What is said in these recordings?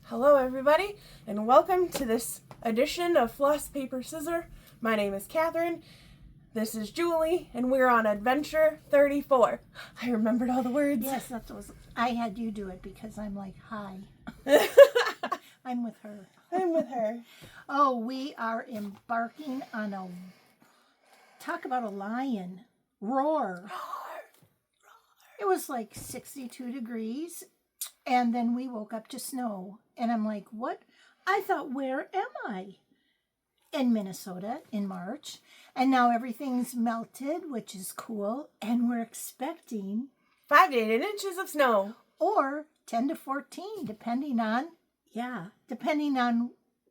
Hello everybody, and welcome to this edition of Floss, Paper, Scissor. My name is Catherine, this is Julie, and we're on Adventure 34. I remembered all the words. Yes, that was, I had you do it because I'm like, hi. I'm with her. I'm with her. Oh, we are embarking on a, talk about a lion, roar. It was like 62 degrees, and then we woke up to snow. And I'm like, what? I thought, where am I? In Minnesota in March. And now everything's melted, which is cool. And we're expecting 5 to 8 inches of snow. or 10 to 14, depending on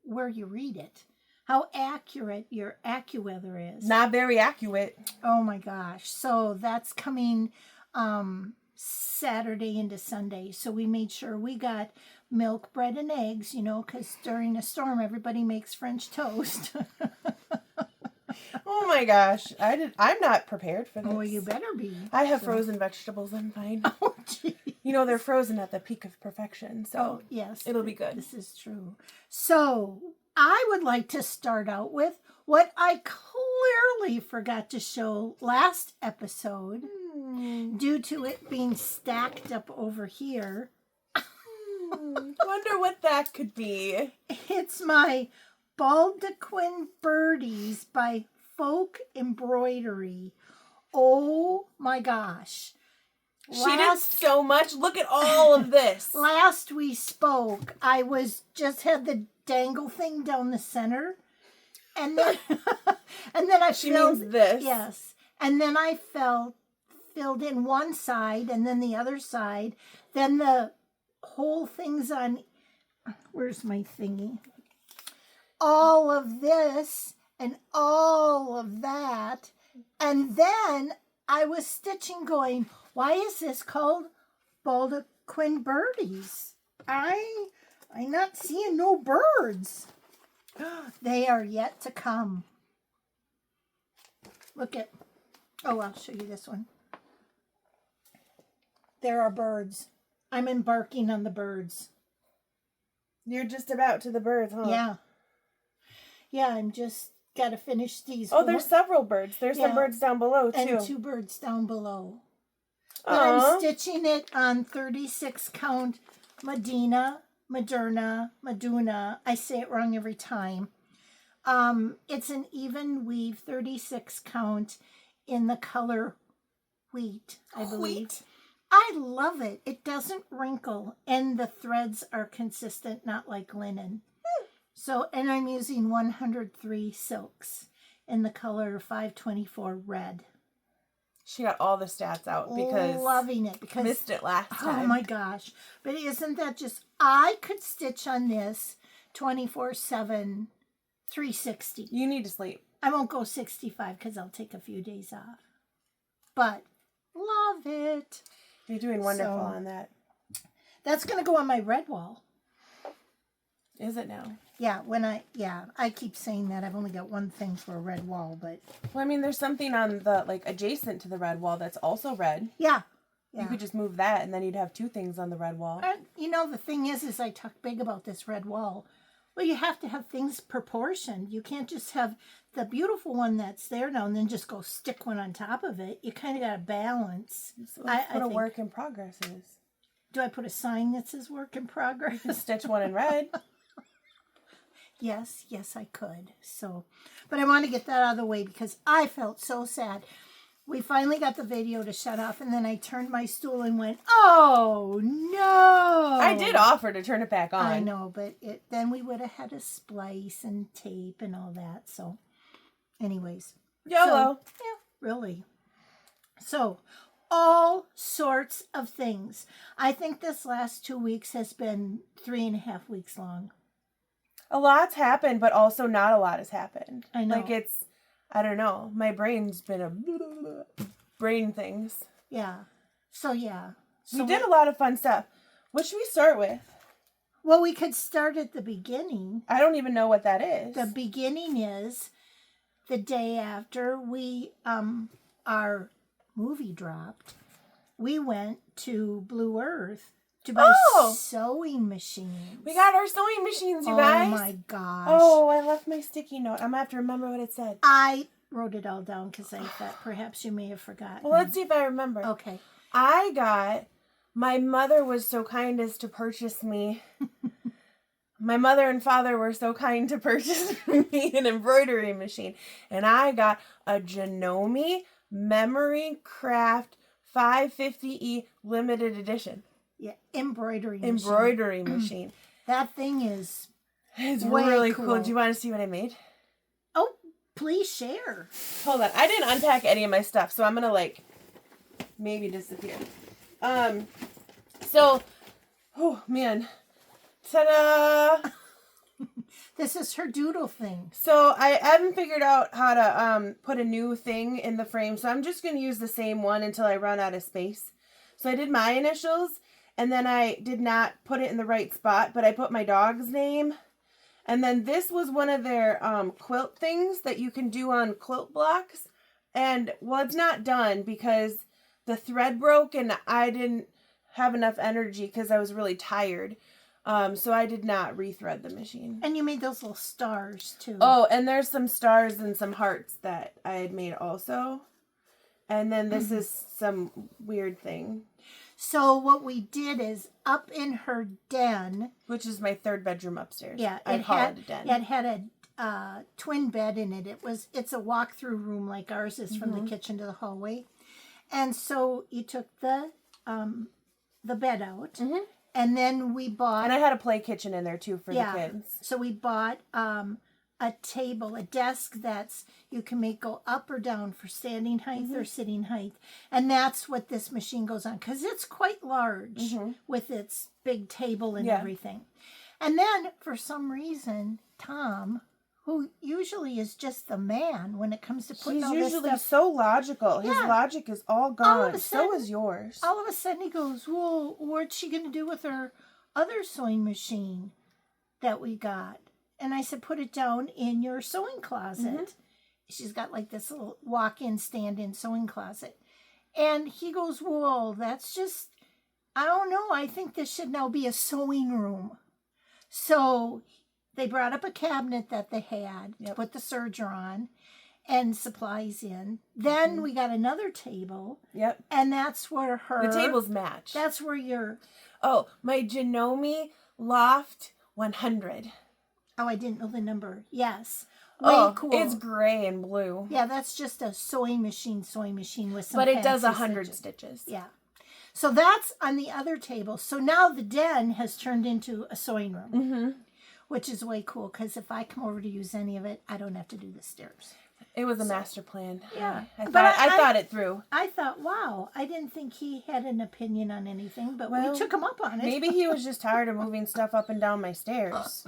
where you read it. How accurate your AccuWeather is. Not very accurate. Oh my gosh. So that's coming Saturday into Sunday. So we made sure we got milk, bread, and eggs, you know, because during a storm, everybody makes French toast. Oh my gosh. I'm not prepared for this. Oh, you better be. I have frozen vegetables, I'm fine. Oh, gee. You know, they're frozen at the peak of perfection, so Oh, yes. it'll be good. This is true. So I would like to start out with what I clearly forgot to show last episode due to it being stacked up over here. Wonder what that could be. It's my Baldequin Birdies by Folk Embroidery. Oh my gosh. She did so much. Look at all of this. Last we spoke, I had the dangle thing down the center. And then She means this. Yes. And then I filled in one side and then the other side. Then the whole thing's on, where's my thingy? All of this and all of that. And then I was stitching going, why is this called Baldequin Birdies? I'm not seeing no birds. They are yet to come. Look at, oh, I'll show you this one. There are birds. I'm embarking on the birds. You're just about to the birds, huh? Yeah. Yeah, I'm just got to finish these. Oh, there's several birds. There's some birds down below, too. And 2 birds down below. But I'm stitching it on 36 count Meduna. I say it wrong every time. It's an even weave 36 count in the color wheat, I believe. Wheat. I love it. It doesn't wrinkle and the threads are consistent, not like linen. So, and I'm using 103 silks in the color 524 red. She got all the stats out because loving it because missed it last time. Oh my gosh. But isn't that just, I could stitch on this 24/7, 360. You need to sleep. I won't go 65 because I'll take a few days off. But love it. You're doing wonderful on that. That's going to go on my red wall. Is it now? Yeah, I keep saying that. I've only got one thing for a red wall, but... Well, I mean, there's something on the, like, adjacent to the red wall that's also red. Yeah. You could just move that, and then you'd have 2 things on the red wall. And, you know, the thing is I talk big about this red wall. Well, you have to have things proportioned. You can't just have the beautiful one that's there now and then just go stick one on top of it. You kind of got to balance. So that's what a work in progress is. Do I put a sign that says work in progress? Stitch one in red. Yes, I could. So, but I want to get that out of the way because I felt so sad. We finally got the video to shut off, and then I turned my stool and went, oh, no. I did offer to turn it back on. I know, but then we would have had to splice and tape and all that. So, anyways. YOLO. So, yeah, really. So, all sorts of things. I think this last 2 weeks has been 3.5 weeks long. A lot's happened, but also not a lot has happened. I know. Like I don't know. My brain's been a brain things. Yeah. So, yeah. We did a lot of fun stuff. What should we start with? Well, we could start at the beginning. I don't even know what that is. The beginning is the day after our movie dropped. We went to Blue Earth to buy Oh! sewing machines. We got our sewing machines, you guys. Oh my gosh. Oh, I left my sticky note. I'm going to have to remember what it said. I wrote it all down because I thought perhaps you may have forgotten. Well, let's see if I remember. Okay. My mother was so kind as to purchase me. My mother and father were so kind to purchase me an embroidery machine. And I got a Janome Memory Craft 550E limited edition. Yeah, embroidery machine. That thing is It's way really cool. cool. Do you want to see what I made? Oh, please share. Hold on. I didn't unpack any of my stuff, so I'm going to maybe disappear. Oh man. Ta-da! This is her doodle thing. So I haven't figured out how to put a new thing in the frame, so I'm just going to use the same one until I run out of space. So I did my initials, and then I did not put it in the right spot, but I put my dog's name. And then this was one of their quilt things that you can do on quilt blocks. And, well, it's not done because the thread broke and I didn't have enough energy because I was really tired. So I did not rethread the machine. And you made those little stars, too. Oh, and there's some stars and some hearts that I had made also. And then this is some weird thing. So what we did is up in her den. Which is my third bedroom upstairs. Yeah. I call it a den. It had a twin bed in it. It's a walk-through room like ours is from the kitchen to the hallway. And so you took the bed out. Mm-hmm. And then we bought... And I had a play kitchen in there, too, for the kids. So we bought a table, a desk that's... You can make go up or down for standing height or sitting height. And that's what this machine goes on. Because it's quite large with its big table and everything. And then, for some reason, Tom... who usually is just the man when it comes to putting all this stuff. He's usually so logical. His logic is all gone. So is yours. All of a sudden he goes, well, what's she going to do with her other sewing machine that we got? And I said, put it down in your sewing closet. She's got like this little walk-in, stand-in sewing closet. And he goes, well, that's just, I don't know. I think this should now be a sewing room. So... they brought up a cabinet that they had to put the serger on and supplies in. Then we got another table. Yep. And that's where her... the tables match. That's where your... Oh, my Janome Loft 100. Oh, I didn't know the number. Yes. Way cool. It's gray and blue. Yeah, that's just a sewing machine with some But it does 100 stitches. Yeah. So that's on the other table. So now the den has turned into a sewing room. Mm-hmm. Which is way cool, because if I come over to use any of it, I don't have to do the stairs. It was a master plan. Yeah. I thought it through. I thought, wow, I didn't think he had an opinion on anything, but we took him up on it. Maybe he was just tired of moving stuff up and down my stairs.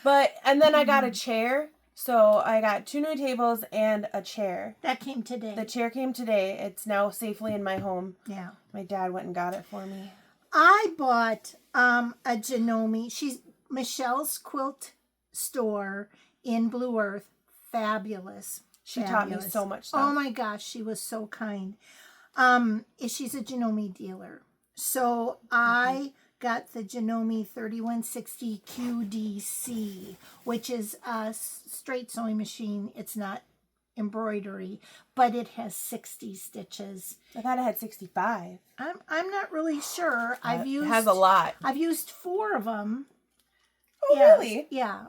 And then I got a chair. So I got 2 new tables and a chair. That came today. The chair came today. It's now safely in my home. Yeah. My dad went and got it for me. I bought a Janome. She's... Michelle's Quilt Store in Blue Earth. Fabulous. She taught me so much stuff. Oh my gosh, she was so kind. She's a Janome dealer. So I got the Janome 3160 QDC, which is a straight sewing machine. It's not embroidery, but it has 60 stitches. I thought it had 65. I'm not really sure. It has a lot. I've used 4 of them. Oh, really? Yeah.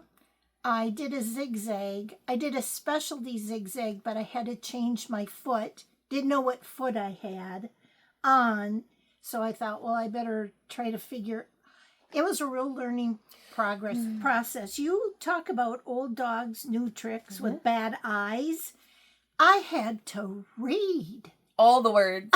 I did a zigzag. I did a specialty zigzag, but I had to change my foot. Didn't know what foot I had on. So I thought, well, I better try to figure. It was a real learning process. You talk about old dogs, new tricks with bad eyes. I had to read. All the words.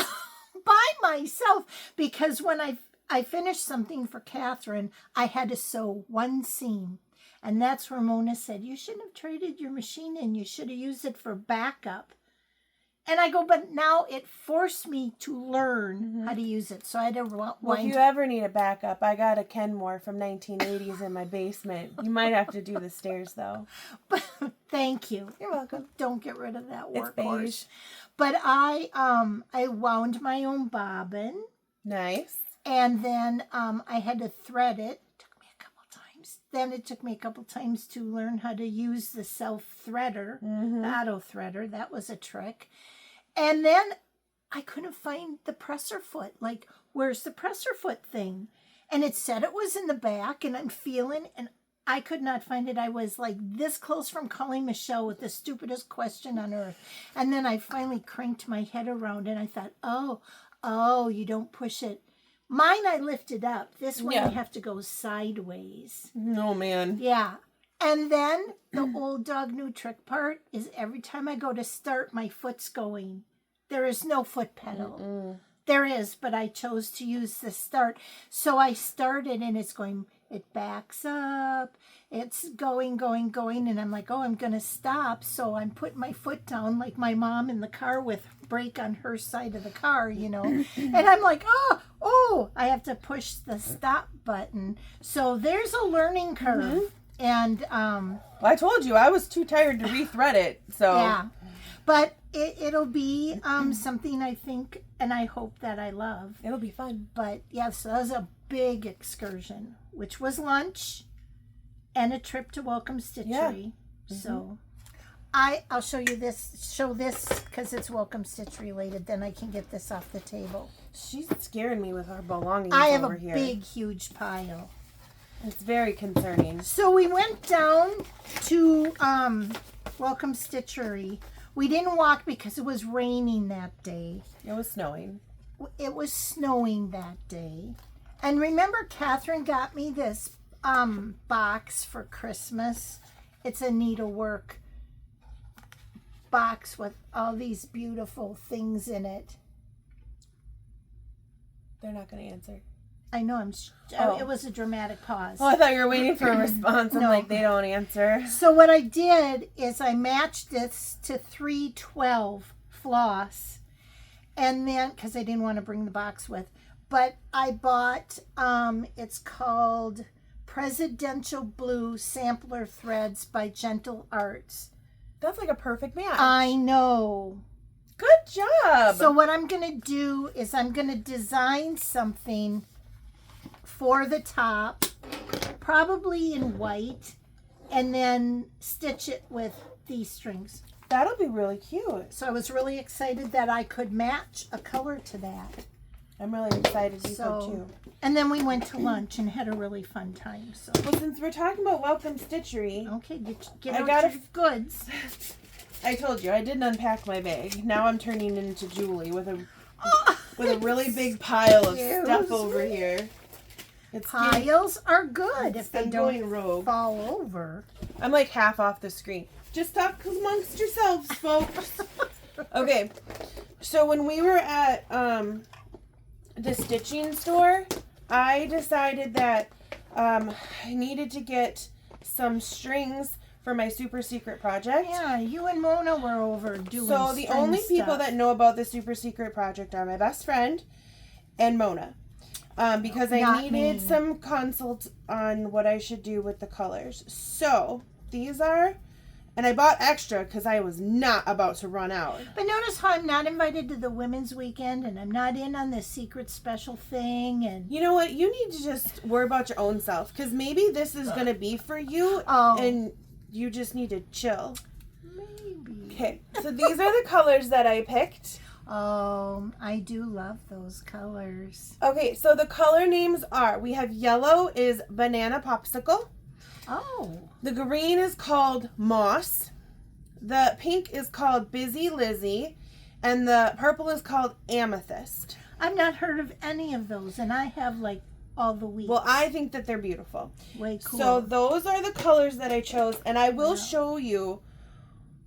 By myself. Because when I finished something for Catherine, I had to sew 1 seam. And that's where Mona said, you shouldn't have traded your machine in. You should have used it for backup. And I go, but now it forced me to learn how to use it. So I had to wind. Well, if you ever need a backup, I got a Kenmore from 1980s in my basement. You might have to do the stairs, though. Thank you. You're welcome. Don't get rid of that It's beige. workhorse. But I wound my own bobbin. Nice. And then I had to thread it. Took me a couple times. Then it took me a couple times to learn how to use the self-threader, the auto threader. That was a trick. And then I couldn't find the presser foot. Like, where's the presser foot thing? And it said it was in the back, and I'm feeling, and I could not find it. I was like this close from calling Michelle with the stupidest question on earth. And then I finally cranked my head around, and I thought, oh, you don't push it. Mine, I lifted up. This one, I have to go sideways. No, man. Yeah. And then the old dog new trick part is every time I go to start, my foot's going. There is no foot pedal. There is, but I chose to use the start. So I started, and it's going, it backs up. It's going, and I'm like, oh, I'm going to stop. So I'm putting my foot down like my mom in the car with brake on her side of the car, you know. And I'm like, oh, I have to push the stop button. So there's a learning curve. And well, I told you I was too tired to rethread it. So yeah, but it'll be something I think, and I hope that I love. It'll be fun. But yeah, so that was a big excursion, which was lunch and a trip to Welcome Stitchery. So I'll show you this. Show this because it's Welcome Stitch related. Then I can get this off the table. She's scaring me with our belongings I have over a here. big, huge pile. It's very concerning. So we went down to Welcome Stitchery. We didn't walk because it was raining that day. It was snowing. It was snowing that day. And remember, Catherine got me this box for Christmas. It's a needlework box with all these beautiful things in it. They're not going to answer. I know. It was a dramatic pause. Oh, I thought you were waiting for a response. I'm like, they don't answer. So what I did is I matched this to 312 floss. And then, because I didn't want to bring the box with, but I bought, it's called Presidential Blue Sampler Threads by Gentle Arts. That's like a perfect match. I know. Good job. So what I'm going to do is I'm going to design something for the top, probably in white, and then stitch it with these strings. That'll be really cute. So I was really excited that I could match a color to that. I'm really excited you could too. And then we went to lunch and had a really fun time. So well, since we're talking about Welcome Stitchery, okay, get out your goods. I told you I didn't unpack my bag. Now I'm turning into Julie with a really big pile of stuff over here. Piles are good if they don't rogue. fall over. I'm like half off the screen. Just talk amongst yourselves, folks. Okay, so when we were at the stitching store, I decided that I needed to get some strings for my super secret project. Yeah, you and Mona were over doing So the only people that know about the super secret project are my best friend and Mona. Because I needed some consult on what I should do with the colors. So these are, and I bought extra because I was not about to run out. But notice how I'm not invited to the women's weekend, and I'm not in on the secret special thing. And you know what? You need to just worry about your own self, because maybe this is going to be for you, and you just need to chill. Maybe. Okay, so these are the colors that I picked. Oh, I do love those colors. Okay, so the color names are, we have yellow is Banana Popsicle. Oh. The green is called Moss. The pink is called Busy Lizzie. And the purple is called Amethyst. I've not heard of any of those, and I have like all the weeks. Well, I think that they're beautiful. Way cool. So those are the colors that I chose, and I will show you.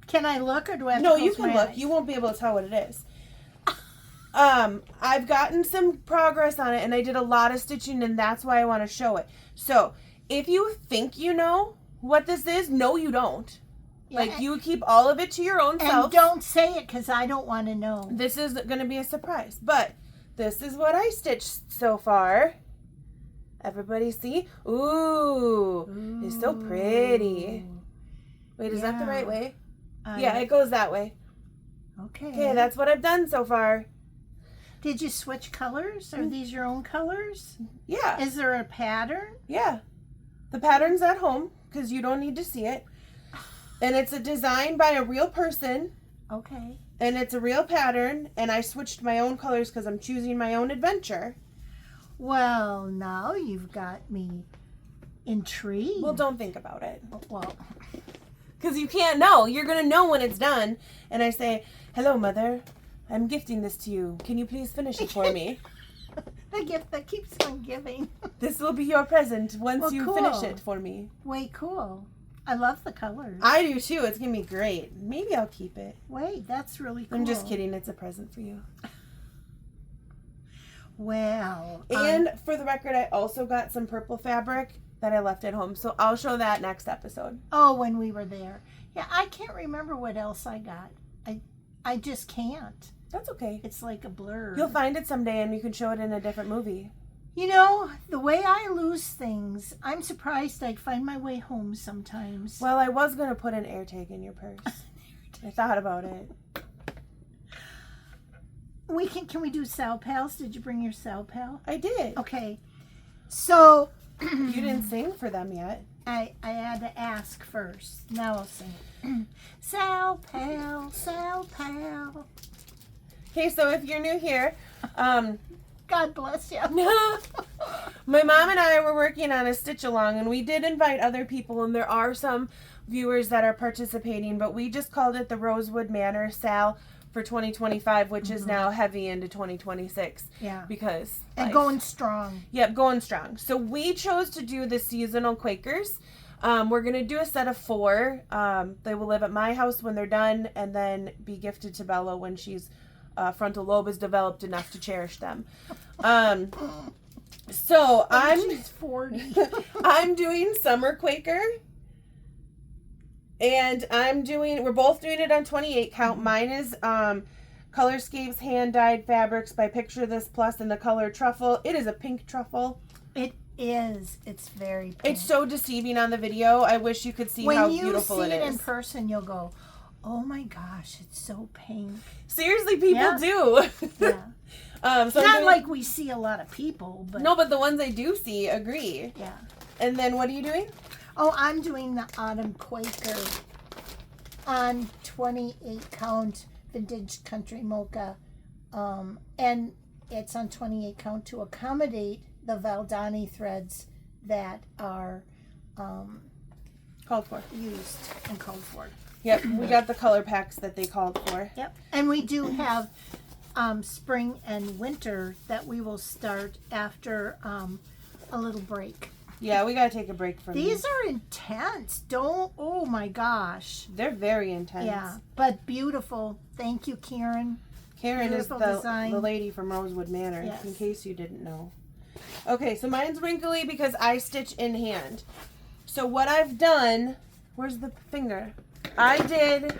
Can I look, or do I have to No, close you can my look. eyes? You won't be able to tell what it is. I've gotten some progress on it, and I did a lot of stitching, and that's why I want to show it. So, if you think you know what this is, no, you don't. Yeah, like, you keep all of it to your own self. And don't say it, because I don't want to know. This is going to be a surprise. But, this is what I stitched so far. Everybody see? Ooh. It's so pretty. Wait, is that the right way? Yeah, it goes that way. Okay. Okay, that's what I've done so far. Did you switch colors? Are these your own colors? Yeah. Is there a pattern? Yeah. The pattern's at home because you don't need to see it. And it's a design by a real person. Okay. And it's a real pattern. And I switched my own colors because I'm choosing my own adventure. Well, now you've got me intrigued. Well, don't think about it. Well, because you can't know. You're going to know when it's done. And I say, hello, Mother. I'm gifting this to you. Can you please finish it for me? the gift that keeps on giving. This will be your present once Well, you cool. finish it for me. Way cool. I love the colors. I do too. It's going to be great. Maybe I'll keep it. Wait, that's really cool. I'm just kidding. It's a present for you. Well. And for the record, I also got some purple fabric that I left at home. So I'll show that next episode. Oh, when we were there. Yeah, I can't remember what else I got. I just can't. That's okay. It's like a blur. You'll find it someday and you can show it in a different movie. You know, the way I lose things, I'm surprised I find my way home sometimes. Well, I was going to put an air tag in your purse. I thought about it. Can we do Sal Pals? Did you bring your Sal Pal? I did. Okay. So You didn't sing for them yet. I had to ask first. Now I'll sing. Sal Pal, Sal Pal. Okay, so if you're new here, God bless you. my mom and I were working on a stitch along, and we did invite other people, and there are some viewers that are participating, but we just called it the Rosewood Manor Sal for 2025, which is now heavy into 2026. Yeah. Because And life. going strong. Yep, going strong. So we chose to do the seasonal Quakers. We're going to do a set of 4. They will live at my house when they're done and then be gifted to Bella when she's frontal lobe is developed enough to cherish them. So She's 40. I'm doing Summer Quaker. And we're both doing it on 28 count. Mine is Colorscapes hand-dyed fabrics by Picture This Plus in the color Truffle. It is a pink truffle. It is. It's very pink. It's so deceiving on the video. I wish you could see how beautiful it is. When you see it in person, you'll go, oh my gosh, it's so pink. Seriously, people do. Yeah. So Not like we see a lot of people, but no, but the ones I do see agree. yeah. And then what are you doing? Oh, I'm doing the Autumn Quaker on 28 count vintage country mocha, and it's on 28 count to accommodate the Valdani threads that are Called for. used and called for. Yep, we got the color packs that they called for. Yep, and we do have spring and winter that we will start after a little break. Yeah, we gotta take a break from These are intense. Oh my gosh. They're very intense. Yeah, but beautiful. Thank you, Karen. Karen is Beautiful the design. lady from Rosewood Manor, Yes. in case you didn't know. Okay, so mine's wrinkly because I stitch in hand. So what I've done, where's the finger? I did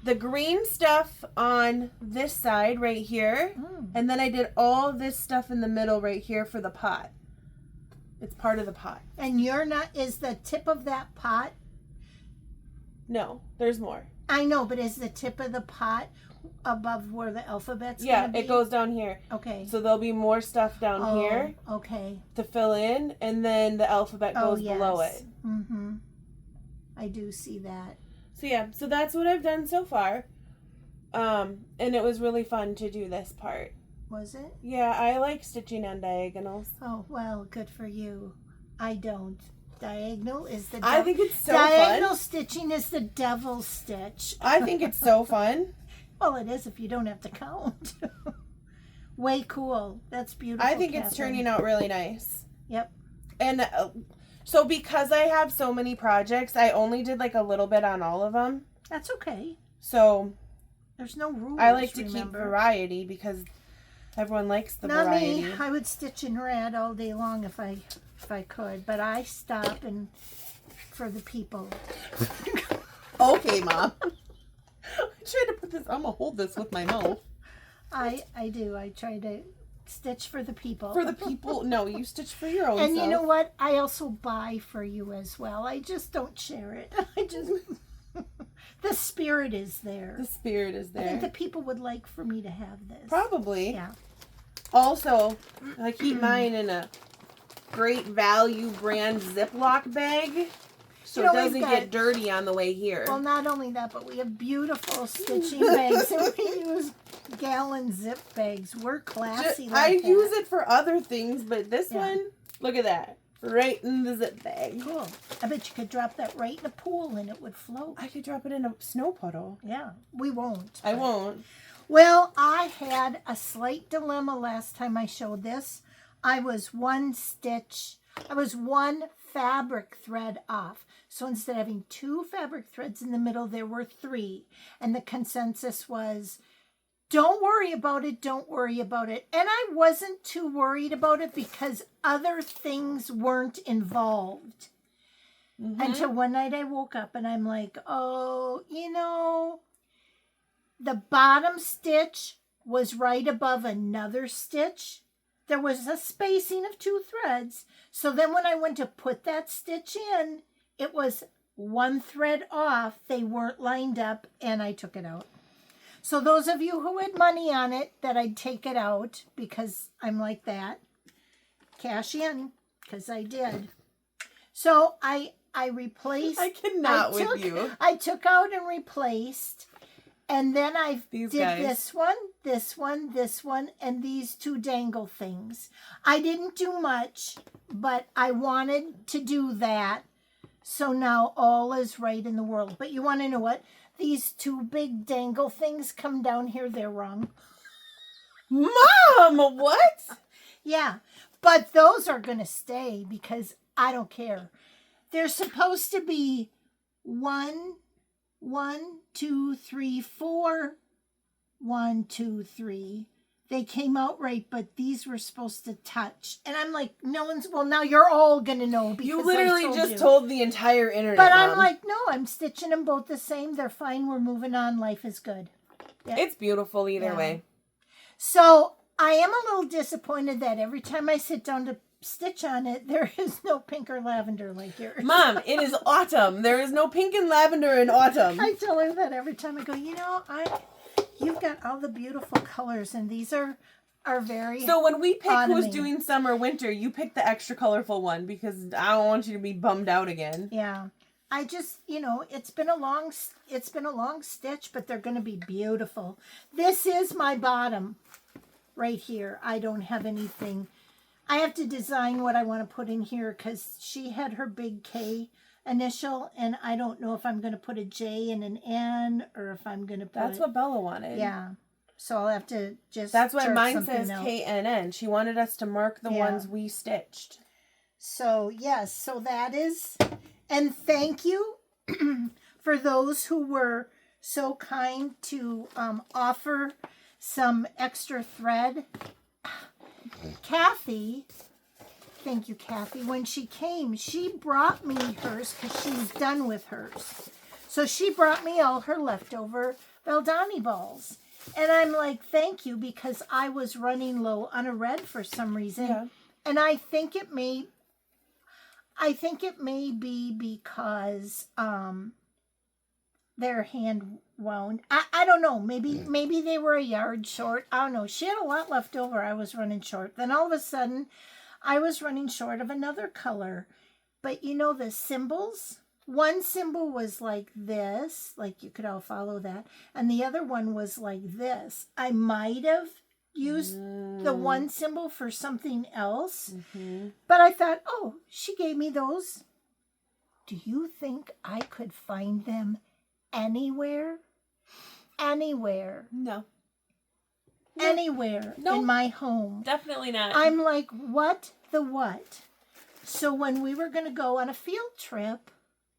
the green stuff on this side right here, and then I did all this stuff in the middle right here for the pot. It's part of the pot. And is the tip of that pot, No, there's more. I know, but is the tip of the pot above where the alphabet's Yeah, gonna be? it goes down here. Okay. So there'll be more stuff down here Okay. to fill in, and then the alphabet goes below it. Mm-hmm. I do see that. So yeah, so that's what I've done so far. And it was really fun to do this part. Was it? Yeah, I like stitching on diagonals. Oh, well, good for you. I don't. Diagonal is the I think it's so diagonal fun. stitching is the devil's stitch. I think it's so fun. Well, it is if you don't have to count. Way cool. That's beautiful. I think it's turning out really nice. Yep. And so because I have so many projects, I only did like a little bit on all of them. That's okay. So There's no rules. I like to keep remember. variety because everyone likes the Not variety. me. I would stitch in red all day long if I could, but I stop and for the people. Okay, Mom. I tried to put this. I'm gonna hold this with my mouth. I do. I try to stitch for the people. For the people, no, you stitch for your own And self. you know what? I also buy for you as well. I just don't share it. I just The spirit is there. The spirit is there. I think the people would like for me to have this. Probably. Yeah. Also, I keep mine in a Great Value brand Ziploc bag, so You know, it doesn't get dirty on the way here. Well, not only that, but we have beautiful stitching bags, and we use gallon zip bags. We're classy like I that. use it for other things, but this one, look at that. Right in the zip bag. Cool. I bet you could drop that right in a pool and it would float. I could drop it in a snow puddle. Yeah, we won't. I won't. Well, I had a slight dilemma last time I showed this. I was one fabric thread off. So instead of having 2 fabric threads in the middle, there were 3. And the consensus was, don't worry about it, don't worry about it. And I wasn't too worried about it because other things weren't involved. Until one night I woke up and I'm like, oh, you know, the bottom stitch was right above another stitch. There was a spacing of 2 threads. So then when I went to put that stitch in, it was 1 thread off. They weren't lined up and I took it out. So those of you who had money on it that I'd take it out because I'm like that, cash in, because I did. So I replaced. I cannot with you. I took out and replaced. And then I did guys. this one, this one, this one, and these 2 dangle things. I didn't do much, but I wanted to do that. So now all is right in the world. But you want to know what? These 2 big dangle things come down here. They're wrong. Mom, what? Yeah, but those are going to stay because I don't care. They're supposed to be 1, 2, 3, 4. 1, 2, 3. They came out right, but these were supposed to touch. And I'm like, no one's, well, now you're all going to know because You literally just told the entire internet. But Mom. I'm like, no, I'm stitching them both the same. They're fine. We're moving on. Life is good. Yeah. It's beautiful either way. So I am a little disappointed that every time I sit down to stitch on it, there is no pink or lavender like yours. Mom, it is autumn. There is no pink and lavender in autumn. I tell her that every time I go, you know, you've got all the beautiful colors, and these are very So when we pick autumn-y. who's doing summer, winter, you pick the extra colorful one because I don't want you to be bummed out again. Yeah. I just, you know, it's been a long stitch, but they're going to be beautiful. This is my bottom right here. I don't have anything. I have to design what I want to put in here because she had her big K initial, and I don't know if I'm going to put a J and an N or if I'm going to put That's what Bella wanted. Yeah. So I'll have to just That's why chart mine something says out. KNN. She wanted us to mark the ones we stitched. So, yes, so that is, and thank you for those who were so kind to offer some extra thread. Kathy, thank you, Kathy. When she came, she brought me hers because she's done with hers. So she brought me all her leftover Valdani balls. And I'm like, thank you, because I was running low on a red for some reason. Yeah. And I think it may be because they're hand wound. I don't know. Maybe they were a yard short. I don't know. She had a lot left over. I was running short. Then all of a sudden, I was running short of another color. But you know the symbols? One symbol was like this, like you could all follow that. And the other one was like this. I might have used the one symbol for something else. But I thought, oh, she gave me those. Do you think I could find them anywhere? Anywhere. No. Anywhere in my home. Definitely not. I'm like, what the what? So when we were going to go on a field trip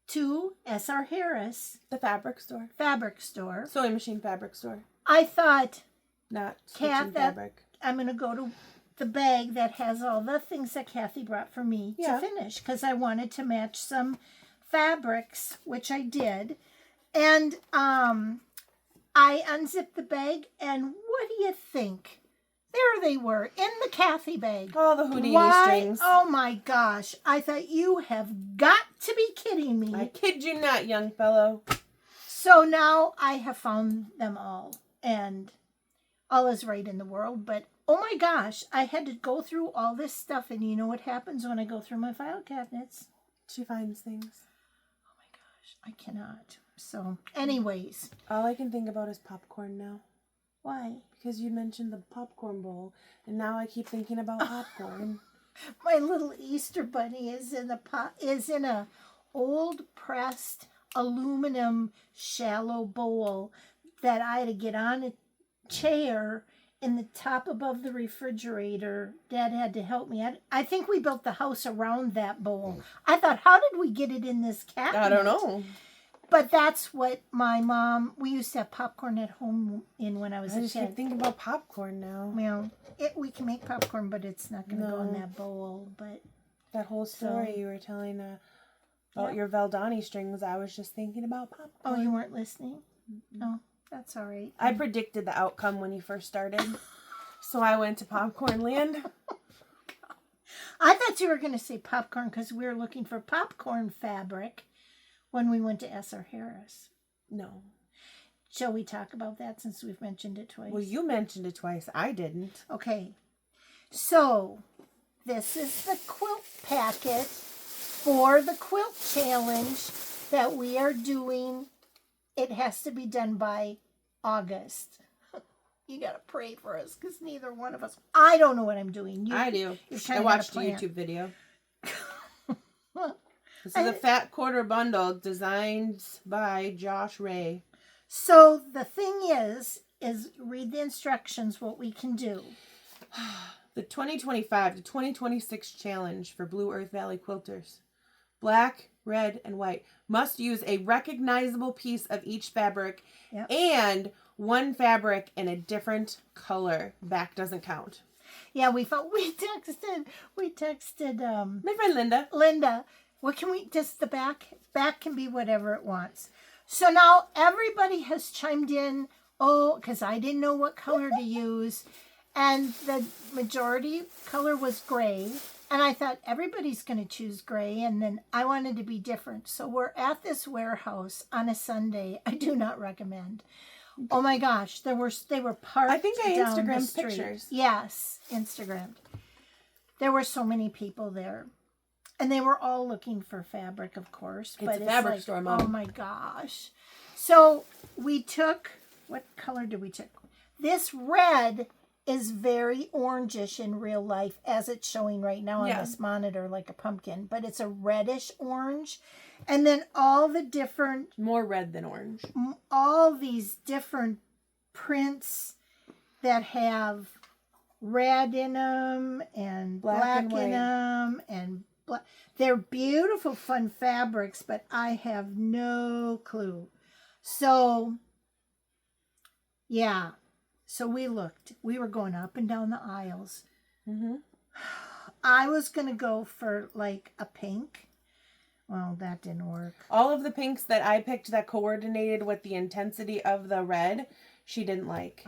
to S.R. Harris. The fabric store. Sewing machine fabric store. I thought, Not Kath, stitching fabric. I'm going to go to the bag that has all the things that Kathy brought for me to finish because I wanted to match some fabrics, which I did. And I unzipped the bag, and what do you think? There they were in the Kathy bag. Oh, the Houdini strings. Oh my gosh. I thought, you have got to be kidding me. I kid you not, young fellow. So now I have found them all, and all is right in the world. But oh my gosh, I had to go through all this stuff, and you know what happens when I go through my file cabinets? She finds things. Oh my gosh, I cannot. So anyways. All I can think about is popcorn now. Why? Because you mentioned the popcorn bowl, and now I keep thinking about popcorn. My little Easter bunny is in a old pressed aluminum shallow bowl that I had to get on a chair in the top above the refrigerator. Dad had to help me. I think we built the house around that bowl. I thought, how did we get it in this cabinet? I don't know. But that's what my mom, we used to have popcorn at home when I was a kid. I just keep thinking about popcorn now. Well, we can make popcorn, but it's not going to go in that bowl. But that whole story you were telling about your Valdani strings, I was just thinking about popcorn. Oh, you weren't listening? No, that's all right. I predicted the outcome when you first started, so I went to popcorn land. I thought you were going to say popcorn because we were looking for popcorn fabric when we went to S.R. Harris. No. Shall we talk about that since we've mentioned it twice? Well, you mentioned it twice. I didn't. Okay. So, this is the quilt packet for the quilt challenge that we are doing. It has to be done by August. You got to pray for us because neither one of us. I don't know what I'm doing. I do. I watched a YouTube video. This is a fat quarter bundle designed by Josh Ray. So the thing is read the instructions, what we can do. The 2025 to 2026 challenge for Blue Earth Valley quilters. Black, red, and white. Must use a recognizable piece of each fabric and one fabric in a different color. Back doesn't count. Yeah, we texted my friend Linda. What can we, just the back can be whatever it wants. So now everybody has chimed in, because I didn't know what color to use. And the majority color was gray. And I thought everybody's going to choose gray. And then I wanted to be different. So we're at this warehouse on a Sunday. I do not recommend. Oh my gosh, they were parked. I think I down the Instagrammed street. pictures. Yes, Instagrammed. There were so many people there. And they were all looking for fabric, of course. It's a fabric store, Mom. Oh my gosh. So we took, what color did we take? This red is very orangish in real life, as it's showing right now on this monitor, like a pumpkin. But it's a reddish orange. And then all the different... More red than orange. All these different prints that have red in them and black in them and... They're beautiful, fun fabrics, but I have no clue. So, yeah. So we looked. We were going up and down the aisles. Mm-hmm. I was going to go for like a pink. Well, that didn't work. All of the pinks that I picked that coordinated with the intensity of the red, she didn't like.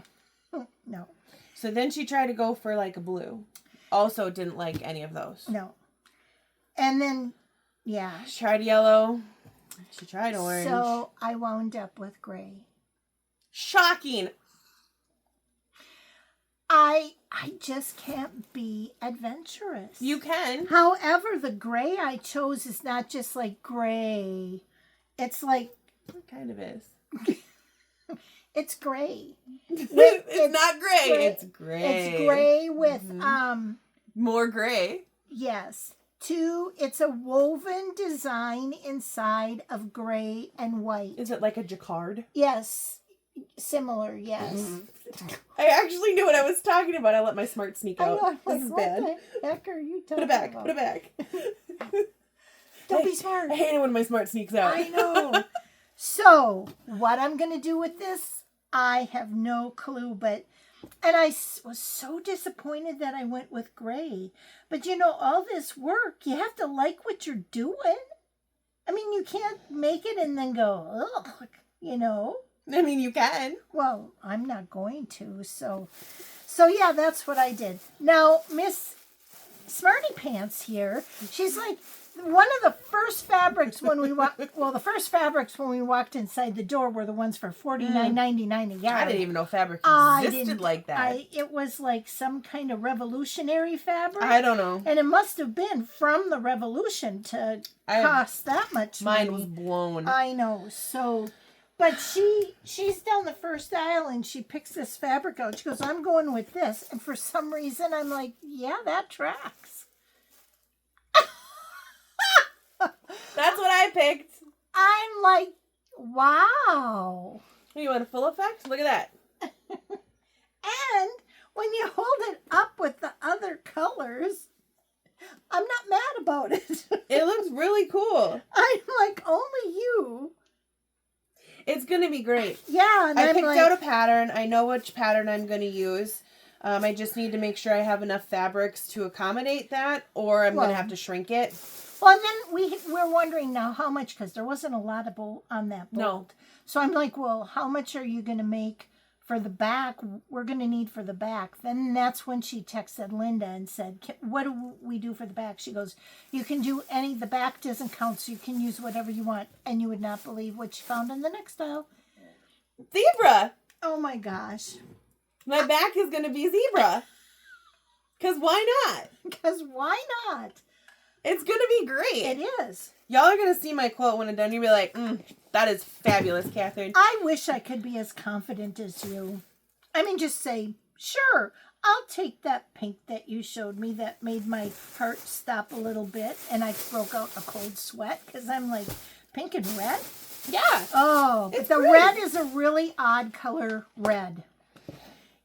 No. So then she tried to go for like a blue. Also didn't like any of those. No. And then, yeah. She tried yellow. She tried orange. So I wound up with gray. Shocking. I just can't be adventurous. You can. However, the gray I chose is not just like gray. It's like... It kind of is. It's gray. It's not gray. It's gray. It's gray with... More gray. Yes. It's a woven design inside of gray and white. Is it like a jacquard? Yes. Similar, yes. Mm-hmm. I actually knew what I was talking about. I let my smart sneak out. I know, this is bad. What the heck are you talking about? about? Put it back. Don't be smart. I hate it when my smart sneaks out. I know. So, what I'm going to do with this, I have no clue, and I was so disappointed that I went with gray. But you know, all this work, you have to like what you're doing. I mean, you can't make it and then go, ugh, you know. I mean, you can. Well, I'm not going to. So yeah, that's what I did. Now, Miss Smarty Pants here, she's like, one of the first first fabrics when we walked inside the door were the ones for $49.99 a yard. I didn't even know fabric existed like that. It was like some kind of revolutionary fabric. I don't know. And it must have been from the Revolution to cost that much money. Mine was blown. I know. So, but she's down the first aisle and she picks this fabric out. She goes, I'm going with this. And for some reason, I'm like, yeah, that tracks. That's what I picked. I'm like, wow. You want a full effect? Look at that. And when you hold it up with the other colors, I'm not mad about it. It looks really cool. I'm like, only you. It's going to be great. Yeah. And I picked out a pattern. I know which pattern I'm going to use. I just need to make sure I have enough fabrics to accommodate that, or I'm going to have to shrink it. Well, and then we're wondering now how much, because there wasn't a lot of bolt on that bolt. No. So I'm like, well, how much are you going to make for the back? We're going to need for the back. Then that's when she texted Linda and said, what do we do for the back? She goes, you can do the back doesn't count, so you can use whatever you want. And you would not believe what she found in the next aisle. Zebra. Oh my gosh. My back is going to be zebra. Because why not? Because why not? It's going to be great. It is. Y'all are going to see my quilt when it's done. You'll be like, that is fabulous, Catherine. I wish I could be as confident as you. I mean, just say, sure, I'll take that pink that you showed me that made my heart stop a little bit. And I broke out a cold sweat because I'm like, pink and red? Yeah. Oh, but the red is a really odd color red.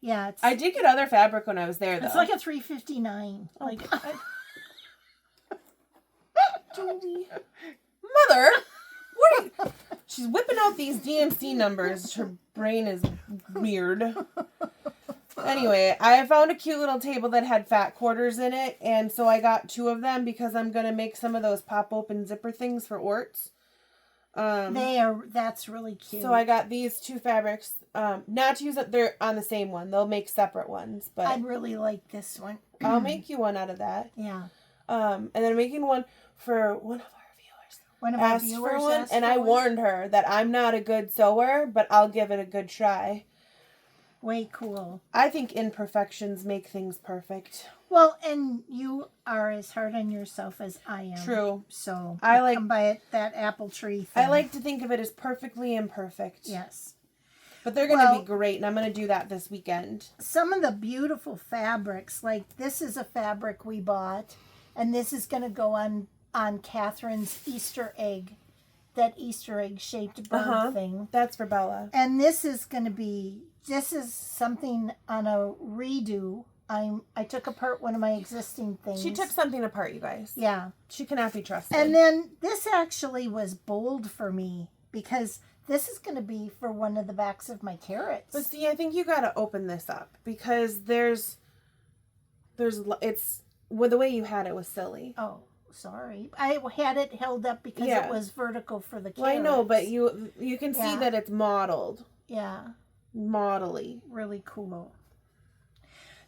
Yeah. I did get other fabric when I was there, though. It's like a $3.59. Oh, like, Mother, she's whipping out these DMC numbers. Her brain is weird. Anyway, I found a cute little table that had fat quarters in it, and so I got 2 of them because I'm gonna make some of those pop open zipper things for orts. That's really cute. So I got these 2 fabrics. Not to use it, they're on the same one. They'll make separate ones, but I really like this one. I'll make you one out of that. Yeah. And then I'm making one for one of our viewers. One of our viewers asked for and I warned her that I'm not a good sewer, but I'll give it a good try. Way cool. I think imperfections make things perfect. Well, and you are as hard on yourself as I am. True. So I like come by that apple tree thing. I like to think of it as perfectly imperfect. Yes. But they're going to be great, and I'm going to do that this weekend. Some of the beautiful fabrics, like this is a fabric we bought, and this is going to go on Catherine's Easter egg, that Easter egg shaped bird thing. That's for Bella. And this is going to be, this is something on a redo. I took apart one of my existing things. She took something apart, you guys. Yeah. She cannot be trusted. And then this actually was bold for me because this is going to be for one of the backs of my carrots. But see, I think you got to open this up because well, the way you had it was silly. Oh, sorry. I had it held up because it was vertical for the carrots. Well, I know, but you can see that it's modeled. Yeah. Modelly. Really cool.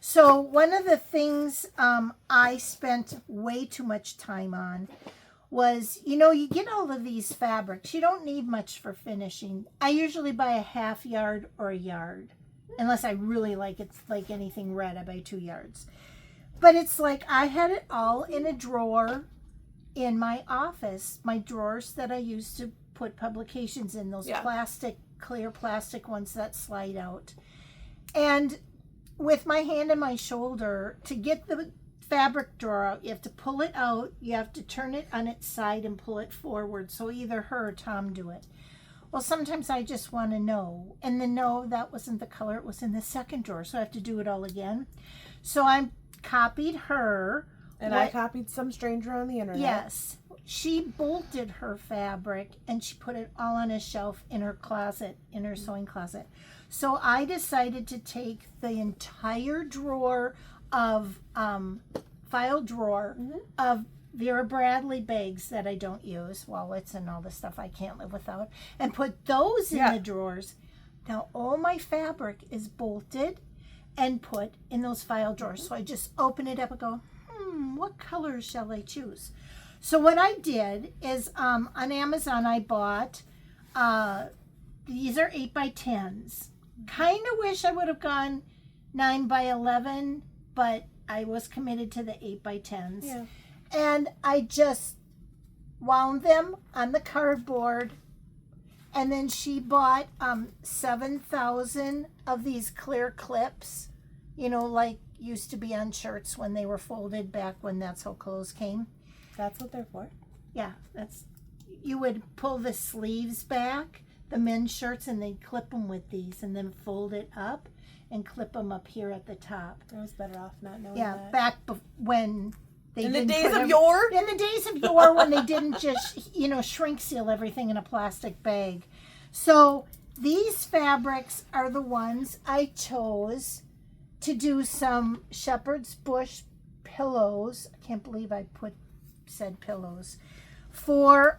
So one of the things I spent way too much time on was, you get all of these fabrics. You don't need much for finishing. I usually buy a half yard or a yard. Unless I really like it, like anything red, I buy 2 yards. But it's like I had it all in a drawer in my office. My drawers that I used to put publications in, those clear plastic ones that slide out. And with my hand on my shoulder, to get the fabric drawer out, you have to pull it out, you have to turn it on its side and pull it forward, so either her or Tom do it. Well, sometimes I just want to know, and then no, that wasn't the color, it was in the second drawer, so I have to do it all again. So I copied her. And I copied some stranger on the internet. Yes. She bolted her fabric and she put it all on a shelf in her closet, in her sewing closet. So I decided to take the entire drawer of, file drawer of Vera Bradley bags that I don't use, wallets and all the stuff I can't live without, and put those in the drawers. Now all my fabric is bolted and put in those file drawers. So I just open it up and go, what colors shall I choose? So what I did is on Amazon I bought, these are 8x10s. Kind of wish I would have gone 9x11, but I was committed to the 8x10s. Yeah. And I just wound them on the cardboard. And then she bought 7,000 of these clear clips, you know, like used to be on shirts when they were folded back when That's How Clothes came. That's what they're for? Yeah, you would pull the sleeves back, the men's shirts, and they'd clip them with these and then fold it up and clip them up here at the top. I was better off not knowing Yeah, that. back when they In the didn't days put of yore? In the days of yore when they didn't just, you know, shrink seal everything in a plastic bag. So these fabrics are the ones I chose to do some shepherd's bush pillows. I can't believe I said pillows for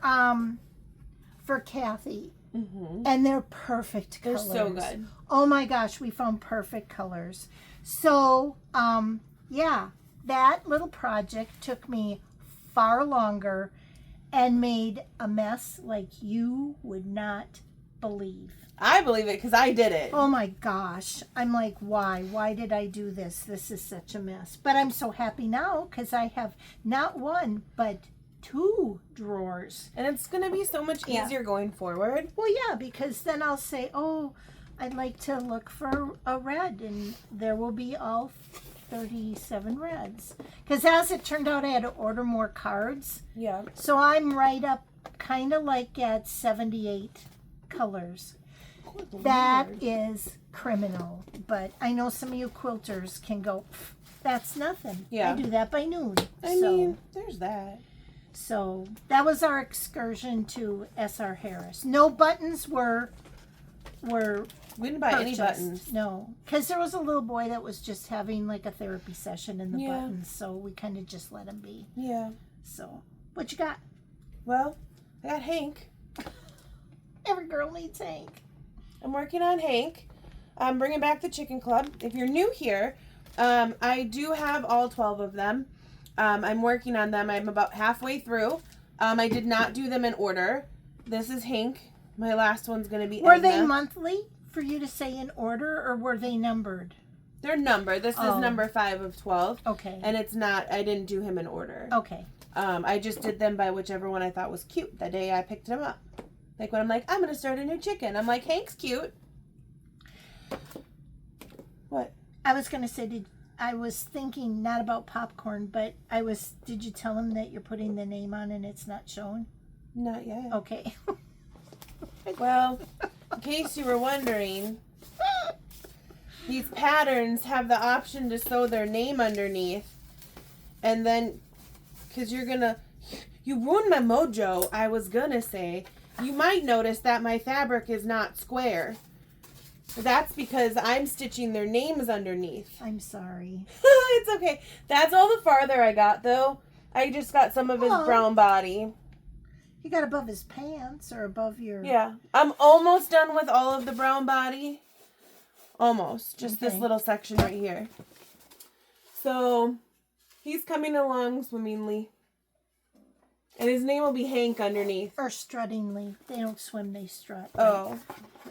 Kathy. Mm-hmm. And they're perfect They're colors. so good. Oh my gosh, we found perfect colors. So yeah, that little project took me far longer and made a mess like you would not believe. I believe it because I did it. Oh my gosh. I'm like, why? Why did I do this? This is such a mess. But I'm so happy now because I have not one, but 2 drawers. And it's going to be so much easier going forward. Well, yeah, because then I'll say, oh, I'd like to look for a red, and there will be all 37 reds. Because as it turned out, I had to order more cards. Yeah. So I'm right up kind of like at 78 colors. Good That Lord. is criminal. But I know some of you quilters can go, that's nothing. Yeah. I do that by noon. I mean, there's that. So that was our excursion to S.R. Harris. No buttons were We didn't buy any purchased. buttons. No, because there was a little boy that was just having like a therapy session in the Yeah. buttons, so we kind of just let him be. Yeah. So, what you got? Well, I got Hank. Every girl needs Hank. I'm working on Hank. I'm bringing back the Chicken Club. If you're new here, I do have all 12 of them. I'm working on them. I'm about halfway through. I did not do them in order. This is Hank. My last one's going to be Were they Edna. monthly for you to say in order, or were they numbered? They're numbered. This is number 5 of 12. Okay. And it's not, I didn't do him in order. Okay. I just did them by whichever one I thought was cute the day I picked him up. Like when I'm like, I'm going to start a new chicken. I'm like, Hank's cute. What? I was going to say, I was thinking not about popcorn, but did you tell him that you're putting the name on and it's not shown? Not yet. Okay. Well, in case you were wondering, these patterns have the option to sew their name underneath. And then, because you ruined my mojo, I was gonna say, you might notice that my fabric is not square. That's because I'm stitching their names underneath. I'm sorry. It's okay. That's all the farther I got, though. I just got some of his brown body. You got above his pants or above your... Yeah. I'm almost done with all of the brown body. Almost. Just this Okay. little section right here. So, he's coming along swimmingly. And his name will be Hank underneath. Or struttingly. They don't swim, they strut. Oh.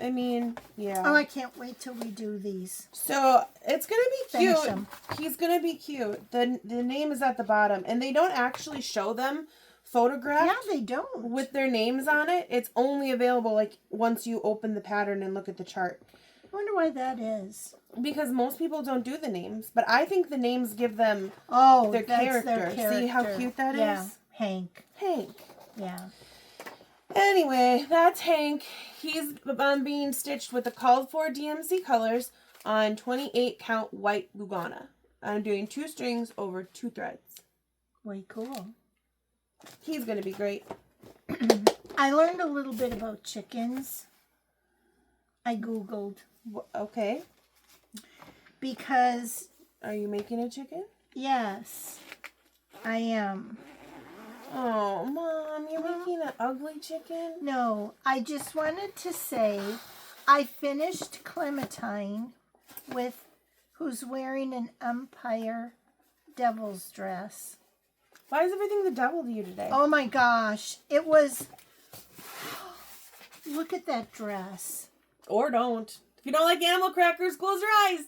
I mean, yeah. Oh, I can't wait till we do these. So, it's going to be Finish cute. 'em. He's going to be cute. The name is at the bottom. And they don't actually show them photographed. Yeah, they don't. With their names on it. It's only available like once you open the pattern and look at the chart. I wonder why that is. Because most people don't do the names. But I think the names give them Oh, their that's character. their character. See how cute that is? Yeah, Hank. Hank. Yeah. Anyway, that's Hank. He's being stitched with the called for DMC colors on 28 count white Lugana. I'm doing 2 strings over 2 threads. Way cool. He's going to be great. I learned a little bit about chickens. I Googled. Okay. Because, Are you making a chicken? yes, I am. Oh, Mom, you're making an ugly chicken? No, I just wanted to say I finished Clementine who's wearing an Empire Devil's dress. Why is everything the devil to you today? Oh my gosh. It was... Look at that dress. Or don't. If you don't like animal crackers, close your eyes.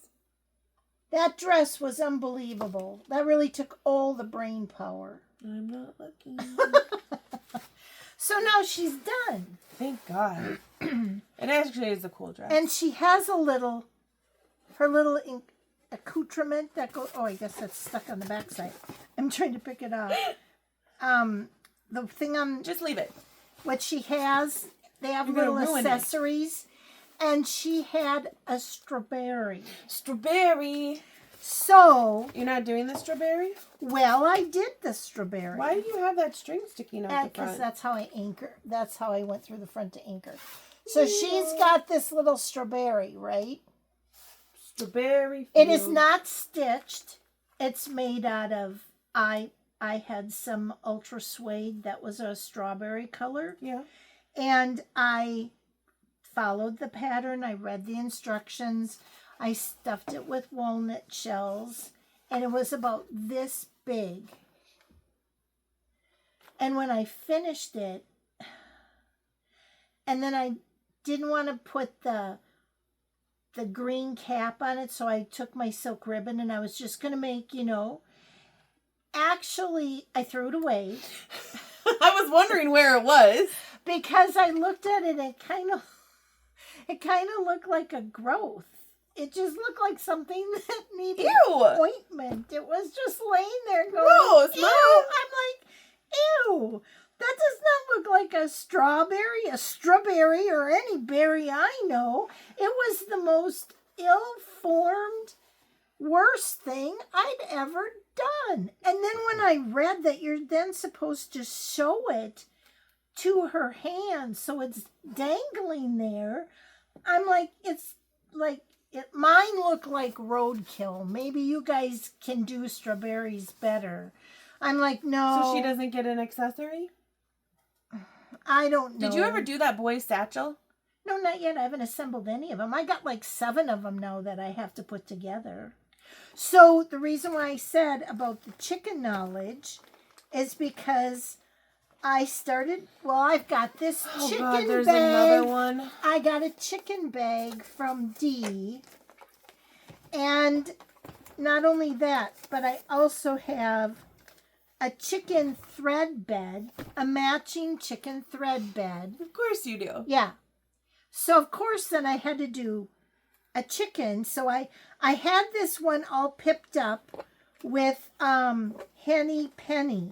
That dress was unbelievable. That really took all the brain power. I'm not looking. So now she's done. Thank God. It actually is a cool dress. And she has her little accoutrement that goes, oh, I guess that's stuck on the backside. I'm trying to pick it up. The thing on, Just leave it. what she has, they have You're gonna little ruin it. accessories. And she had a strawberry. Strawberry. So, You're not doing the strawberry? well, I did the strawberry. Why do you have that string sticking out the Because front? that's how I anchor. That's how I went through the front to anchor. So she's got this little strawberry, right? Strawberry. It is field. not stitched. It's made out of, I had some ultra suede that was a strawberry color. Yeah. And I followed the pattern. I read the instructions. I stuffed it with walnut shells. And it was about this big. And when I finished it, and then I didn't want to put the green cap on it, so I took my silk ribbon and I was just going to make, actually, I threw it away. I was wondering where it was. Because I looked at it, it kind of looked like a growth. It just looked like something that needed Ew. ointment. It was just laying there going, Gross, ew. Mom. I'm like, ew. That does not look like a strawberry, or any berry I know. It was the most ill-formed, worst thing I'd ever done. And then when I read that you're then supposed to sew it to her hand so it's dangling there, I'm like, mine look like roadkill. Maybe you guys can do strawberries better. I'm like, no. So she doesn't get an accessory? I don't know. Did you ever do that boy's satchel? No, not yet. I haven't assembled any of them. I got like 7 of them now that I have to put together. So the reason why I said about the chicken knowledge is because I started, I've got this chicken God, there's bag. another one. I got a chicken bag from D. And not only that, but I also have a chicken thread bed, a matching chicken thread bed. Of course you do. Yeah. So, of course, then I had to do a chicken. So I had this one all pipped up with Henny Penny.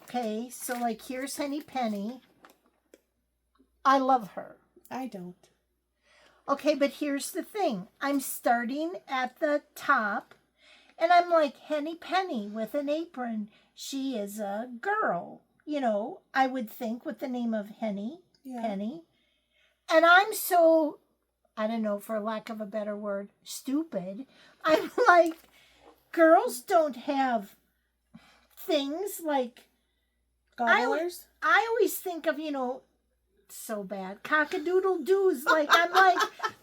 Okay, so like here's Henny Penny. I love her. I don't. Okay, but here's the thing. I'm starting at the top, and I'm like, Henny Penny with an apron. She is a girl. I would think with the name of Henny Penny. And I'm so, I don't know, for lack of a better word, stupid. I'm like, girls don't have things like, Gobblers? I always think of, so bad, cock-a-doodle-doos. Like, I'm like,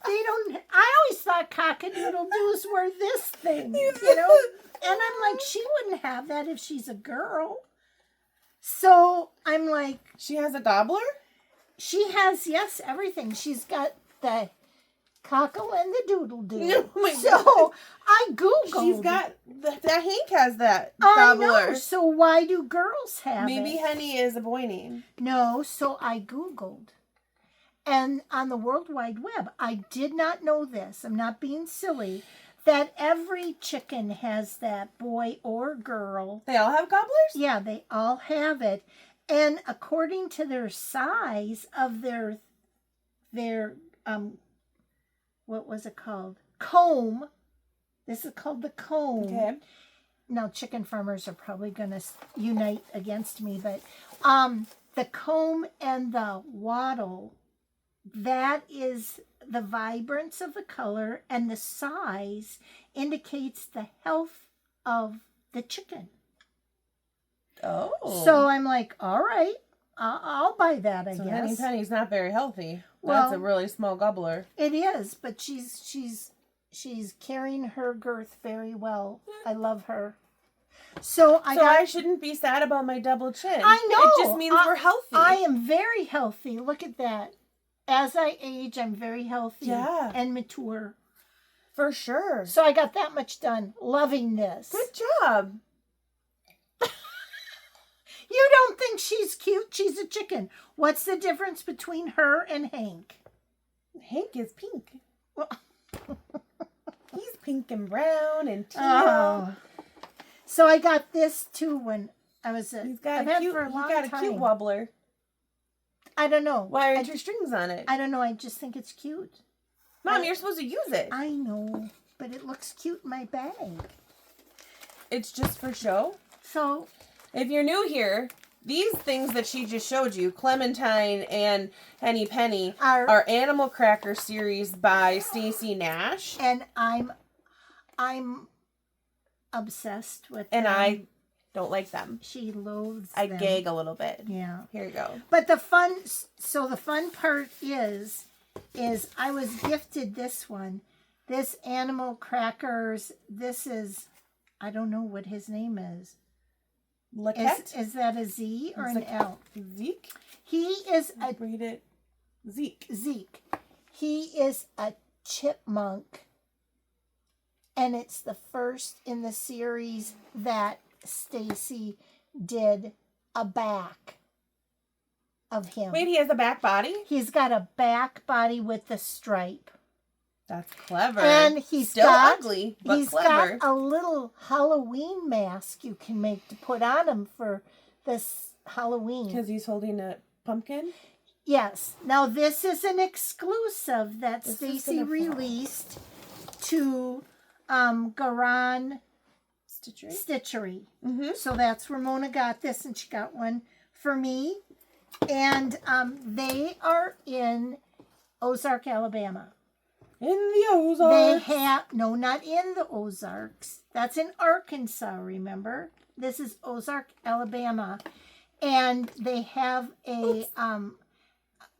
I always thought cock-a-doodle-doos were this thing, And I'm like, she wouldn't have that if she's a girl. So I'm like. She has a gobbler? She has, yes, everything. She's got the cockle and the doodle-doo. Oh my so I Googled. She's got, that Hank has that I gobbler. know. So why do girls have Maybe it? Henny is a boy name. No, so I Googled. And on the World Wide Web, I did not know this. I'm not being silly. That every chicken has that boy or girl. They all have gobblers? Yeah, they all have it. And according to their size of their what was it called? Comb. This is called the comb. Okay. Now, chicken farmers are probably going to unite against me, but the comb and the wattle, that is the vibrance of the color, and the size indicates the health of the chicken. Oh. So I'm like, all right, I'll buy that, I So guess. Henny Penny's not very healthy. Well, That's a really small gobbler. It is, but she's carrying her girth very well. I love her. So I shouldn't be sad about my double chin. I know. It just means we're healthy. I am very healthy. Look at that. As I age, I'm very healthy and mature. For sure. So I got that much done. Loving this. Good job. You don't think she's cute? She's a chicken. What's the difference between her and Hank? Hank is pink. Well, he's pink and brown and teal. Oh. So I got this too when I was He's got a cute wobbler. I don't know. Why aren't your strings on it? I don't know. I just think it's cute. Mom, you're supposed to use it. I know, but it looks cute in my bag. It's just for show? So, if you're new here, these things that she just showed you, Clementine and Henny Penny, are Animal Cracker series by Stacy Nash. And I'm obsessed with them. And I don't like them. She loathes I them. gag a little bit. Yeah. Here you go. But the fun part is I was gifted this one. This Animal Crackers, this is, I don't know what his name is. Laquette? Is that a Z or an L? Zeke? He is a... Read it. Zeke. Zeke. He is a chipmunk. And it's the first in the series that Stacy did a back of him. Wait, he has a back body? He's got a back body with the stripe. That's clever. And he's still got, ugly, but he's clever. got a little Halloween mask you can make to put on him for this Halloween. Because he's holding a pumpkin? Yes. Now this is an exclusive that Stacy released to GaRon Stitchery. Mm-hmm. So that's where Mona got this, and she got one for me. And they are in Ozark, Alabama. In the Ozarks. They have, no, not in the Ozarks. That's in Arkansas, remember? This is Ozark, Alabama. And they have a,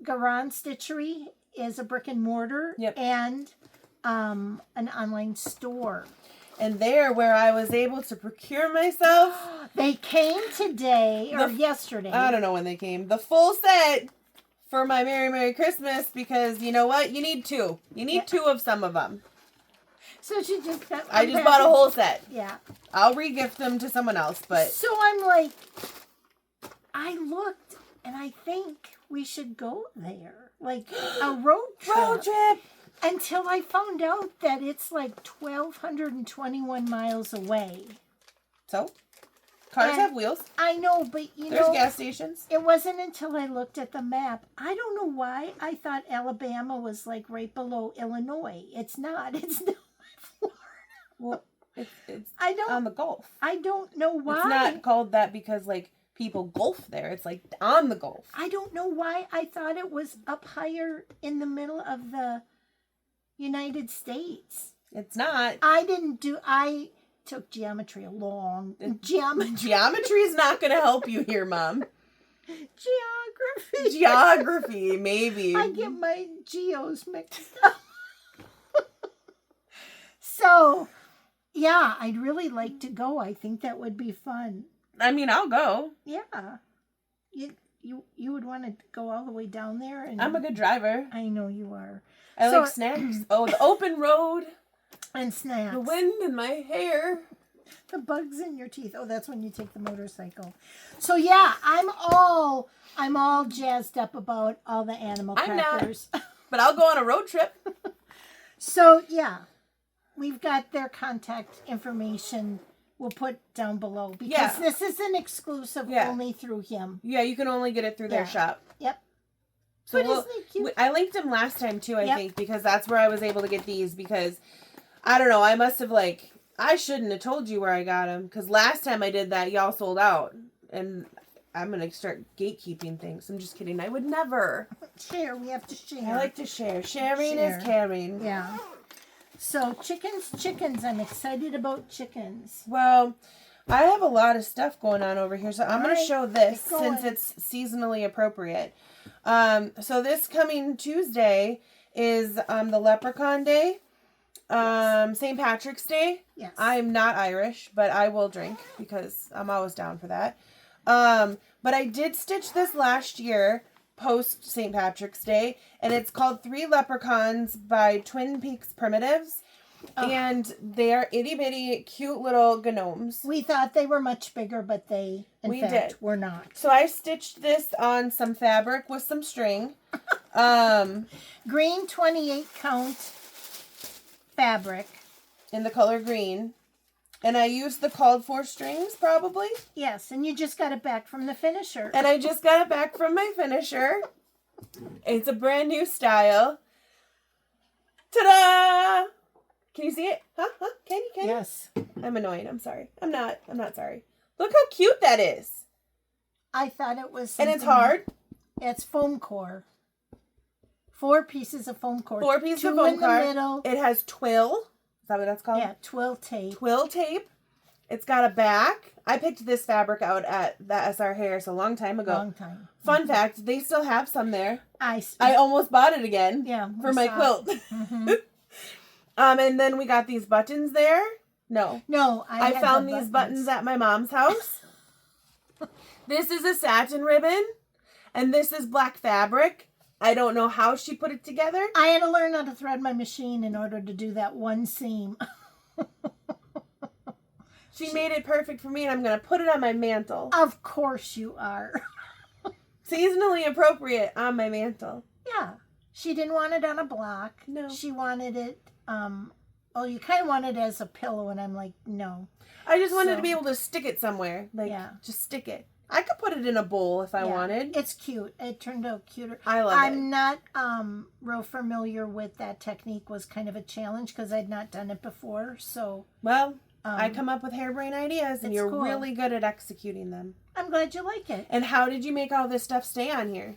GaRon Stitchery is a brick and mortar. Yep. And an online store. And there where I was able to procure myself. They came today or yesterday. I don't know when they came. The full set for my Merry Christmas, because you know what? You need two. You need two of some of them. So she just got I just bought a whole set. Yeah. I'll re-gift them to someone else, but... So I'm like, I looked and I think we should go there. Like a road trip. Road trip! Until I found out that it's like 1,221 miles away. So? Cars have wheels. I know, but There's gas stations. It wasn't until I looked at the map. I don't know why I thought Alabama was like right below Illinois. It's not. It's not Florida. Well, it's on the Gulf. I don't know why. It's not called that because like people golf there. It's like on the Gulf. I don't know why I thought it was up higher in the middle of the United States. It's not. I took geometry along. Geometry is not going to help you here, Mom. Geography, maybe. I get my geos mixed up. So, yeah, I'd really like to go. I think that would be fun. I mean, I'll go. Yeah. You would want to go all the way down there? And I'm a good driver. I know you are. I like snacks. Oh, the open road. And snacks. The wind in my hair. The bugs in your teeth. Oh, that's when you take the motorcycle. So yeah, I'm all jazzed up about all the animal crackers. I'm not, but I'll go on a road trip. So yeah, we've got their contact information. We'll put down below because this is an exclusive only through him. Yeah, you can only get it through their shop. Yep. So isn't it cute? I linked him last time too, I think, because that's where I was able to get these because I don't know, I must have I shouldn't have told you where I got them because last time I did that, y'all sold out. And I'm going to start gatekeeping things. I'm just kidding. I would never. Share. We have to share. I like to share. Sharing is caring. Yeah. So chickens. I'm excited about chickens. Well, I have a lot of stuff going on over here. So I'm going to show this since it's seasonally appropriate. So this coming Tuesday is the Leprechaun Day. St. Patrick's Day. Yes. I'm not Irish, but I will drink because I'm always down for that. But I did stitch this last year post St. Patrick's Day, and it's called 3 Leprechauns by Twin Peaks Primitives. Oh. And they are itty bitty, cute little gnomes. We thought they were much bigger, but they, in fact, were not. So I stitched this on some fabric with some string. Green 28 count fabric. In the color green. And I used the called for strings, probably. Yes, and you just got it back from the finisher. And I just got it back from my finisher. It's a brand new style. Ta-da! Can you see it? Huh? Can you? Yes. I'm annoyed. I'm sorry. I'm not sorry. Look how cute that is. I thought it was And it's hard. It's foam core. 4 pieces of foam core. 4 pieces of 2 foam in the core. middle. It has twill. Is that what that's called? Yeah, twill tape. Twill tape. It's got a back. I picked this fabric out at the SR Harris a long time ago. Long time. Fun fact, they still have some there. I almost bought it again. Yeah. For my quilt. Mm-hmm. And then we got these buttons there. No. No, I found these buttons at my mom's house. This is a satin ribbon. And this is black fabric. I don't know how she put it together. I had to learn how to thread my machine in order to do that one seam. She made it perfect for me, and I'm going to put it on my mantle. Of course you are. Seasonally appropriate on my mantle. Yeah. She didn't want it on a block. No. She wanted it, you kind of wanted it as a pillow, and I'm like, no. I just wanted to be able to stick it somewhere. Just stick it. I could put it in a bowl if I wanted. It's cute. It turned out cuter. I love it. I'm not real familiar with that technique. Was kind of a challenge because I'd not done it before. So well, I come up with harebrained ideas, and you're cool. really good at executing them. I'm glad you like it. And how did you make all this stuff stay on here?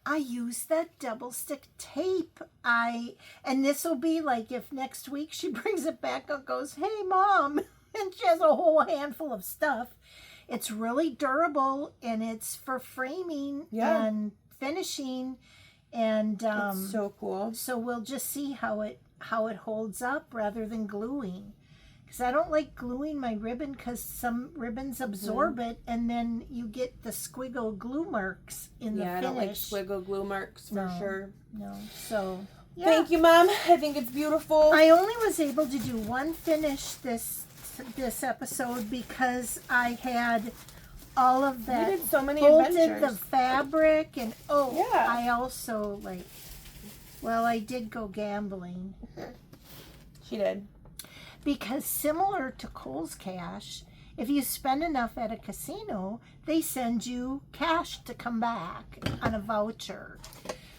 I used that double stick tape. And this will be like if next week she brings it back and goes, "Hey, Mom," and she has a whole handful of stuff. It's really durable, and it's for framing and finishing, and it's so cool. So we'll just see how it holds up rather than gluing, because I don't like gluing my ribbon because some ribbons absorb it, and then you get the squiggle glue marks in the finish. Yeah, I don't like squiggle glue marks for sure. No, so yeah. Thank you, Mom. I think it's beautiful. I only was able to do one finish this episode because I had all of that. We did so many bolted adventures. The fabric and yeah. I also I did go gambling. She did. Because similar to Kohl's Cash, if you spend enough at a casino, they send you cash to come back on a voucher.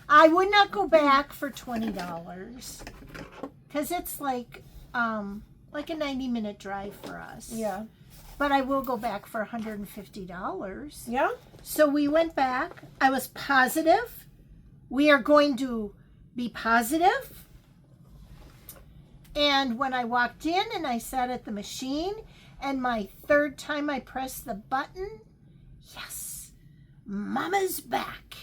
I would not go back for $20 because it's like a 90-minute drive for us. Yeah. But I will go back for $150. Yeah. So we went back. I was positive. We are going to be positive. And when I walked in and I sat at the machine, and my third time I pressed the button, yes, Mama's back.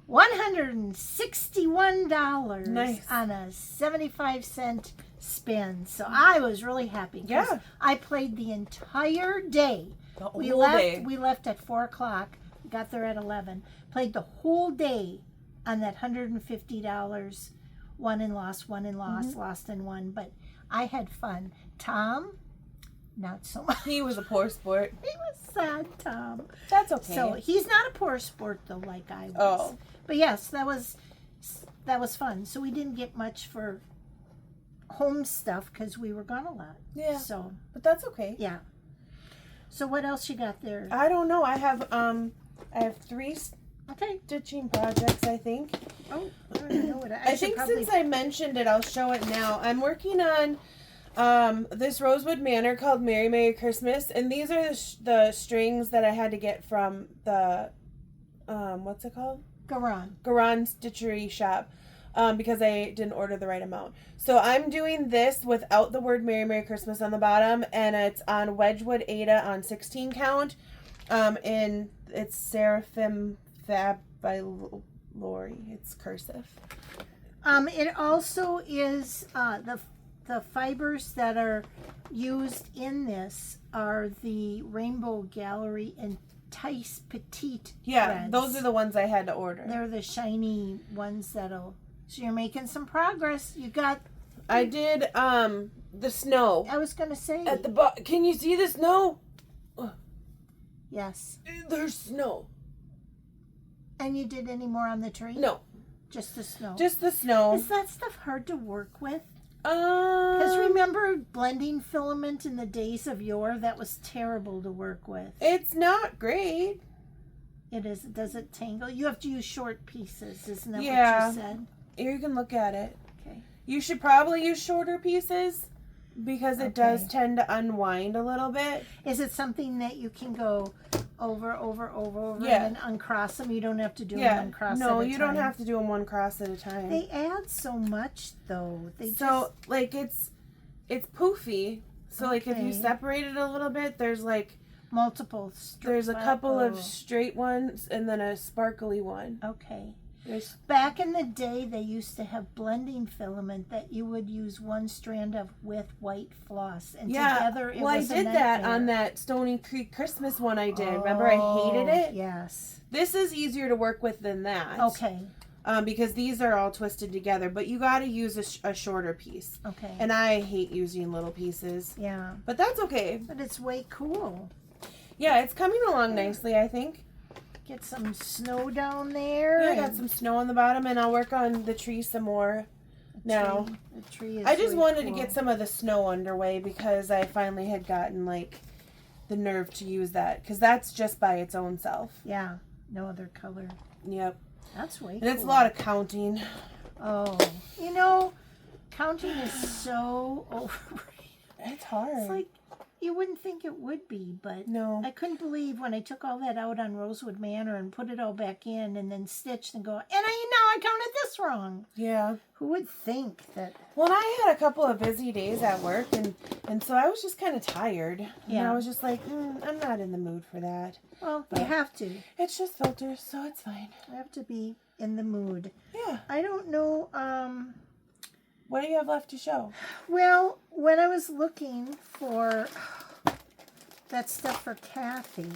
$161 nice. On a 75-cent spin. So I was really happy. Yeah. I played the entire day. The whole day. We left at 4 o'clock. Got there at 11. Played the whole day on that $150. Won and lost, lost and won. But I had fun. Tom, not so much. He was a poor sport. He was sad, Tom. That's okay. So he's not a poor sport though, like I was. Oh. But yes, that was fun. So we didn't get much for home stuff because we were gone a lot. Yeah. So, but that's okay. yeah. So what else you got there? I don't know. I have 3 stitching projects, I think. Oh, I don't know what I think since I mentioned it, I'll show it now. I'm working on this Rosewood Manor called Merry Merry Christmas, and these are the strings that I had to get from the what's it called? GaRon Stitchery shop. Because I didn't order the right amount. So I'm doing this without the word Merry Merry Christmas on the bottom, and it's on Wedgwood Ada on 16 count. And it's Seraphim Fab by Lori. It's cursive. It also is the the fibers that are used in this are the Rainbow Gallery and Tice Petite threads. Those are the ones I had to order. They're the shiny ones that'll... So you're making some progress. You got... I did the snow. I was going to say... At the can you see the snow? Yes. There's snow. And you did any more on the tree? No. Just the snow. Just the snow. Is that stuff hard to work with? Because remember blending filament in the days of yore? That was terrible to work with. It's not great. It is. Does it tangle? You have to use short pieces. Isn't that what you said? Here, you can look at it. Okay. You should probably use shorter pieces because it does tend to unwind a little bit. Is it something that you can go over, and then uncross them? You don't have to do them one cross at a time. No, you don't have to do them one cross at a time. They add so much, though. Like, it's poofy. So, like, if you separate it a little bit, there's, like... multiple There's a couple of straight ones and then a sparkly one. Okay. Back in the day, they used to have blending filament that you would use one strand of with white floss, and together it was I did that on that Stony Creek Christmas one I did. Remember, I hated it? Yes. This is easier to work with than that. Okay. Because these are all twisted together, but you got to use a shorter piece. Okay. And I hate using little pieces. Yeah. But that's okay. But it's way cool. Yeah, it's coming along nicely, I think. Get some snow down there. Yeah, I got some snow on the bottom, and I'll work on the tree some more now. The tree is I just really wanted cool. to get some of the snow underway because I finally had gotten, like, the nerve to use that. Because that's just by its own self. Yeah, no other color. Yep. That's way And cool. it's a lot of counting. Oh, you know, counting is so overrated. It's hard. It's like, you wouldn't think it would be, but no. I couldn't believe when I took all that out on Rosewood Manor and put it all back in and then stitched and go, and I counted this wrong. Yeah. Who would think that? Well, and I had a couple of busy days at work, and so I was just kind of tired. Yeah. And I was just like, I'm not in the mood for that. Well, you have to. It's just filters, so it's fine. You have to be in the mood. Yeah. I don't know. What do you have left to show? Well, when I was looking for that stuff for Kathy,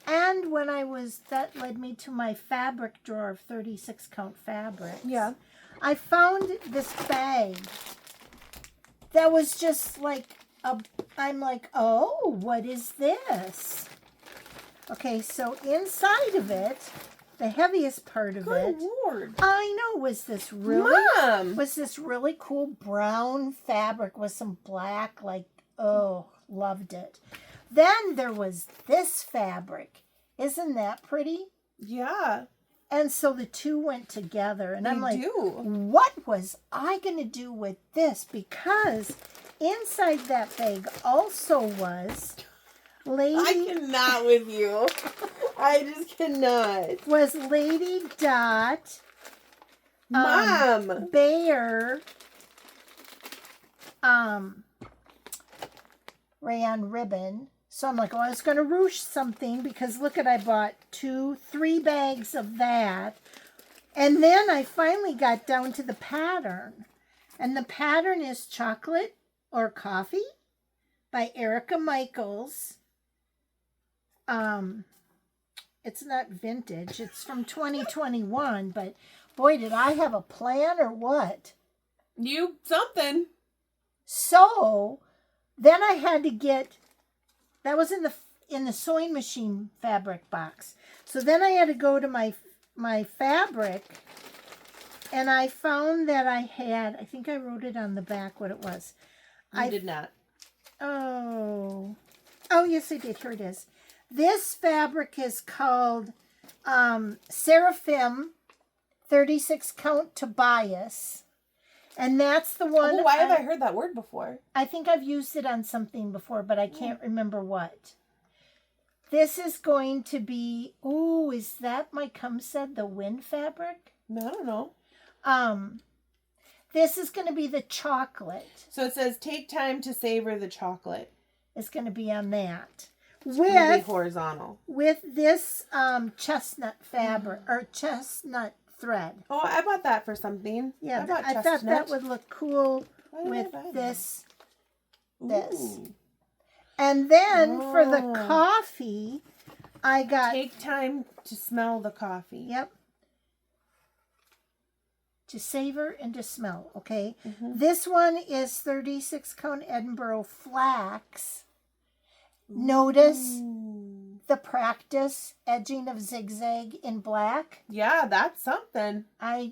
and when that led me to my fabric drawer of 36 count fabrics. Yeah. I found this bag that was just like I'm like, oh, what is this? Okay, so inside of it, the heaviest part of it, Good Lord. I know, was this really cool brown fabric with some black, like, oh, loved it. Then there was this fabric. Isn't that pretty? Yeah. And so the two went together, and I'm like, do. what was I going to do with this? Because inside that bag also was I cannot with you. I just cannot. Was Lady Dot Mom Bear rayon ribbon. So I'm like, oh, I was going to ruche something because look at, I bought 3 bags of that. And then I finally got down to the pattern. And the pattern is Chocolate or Coffee by Erica Michaels. It's not vintage. It's from 2021, but boy, did I have a plan or what? You something. So then I had to get, that was in the sewing machine fabric box. So then I had to go to my fabric, and I found that I had, I think I wrote it on the back what it was. I did not. Oh, yes, I did. Here it is. This fabric is called Seraphim 36 count Tobias. And that's the one. Oh, why have I heard that word before? I think I've used it on something before, but I can't remember what. This is going to be, oh, is that my said the wind fabric? No, I don't know. This is going to be the chocolate. So it says, take time to savor the chocolate. It's going to be on that. It's going to be horizontal. With this chestnut fabric, or chestnut thread. Oh, I bought that for something. Yeah, I thought that would look cool with this. Ooh. And then for the coffee, I got... Take time to smell the coffee. Yep. To savor and to smell, okay? This one is 36 count Edinburgh flax. Notice the practice edging of zigzag in black. Yeah, that's something. I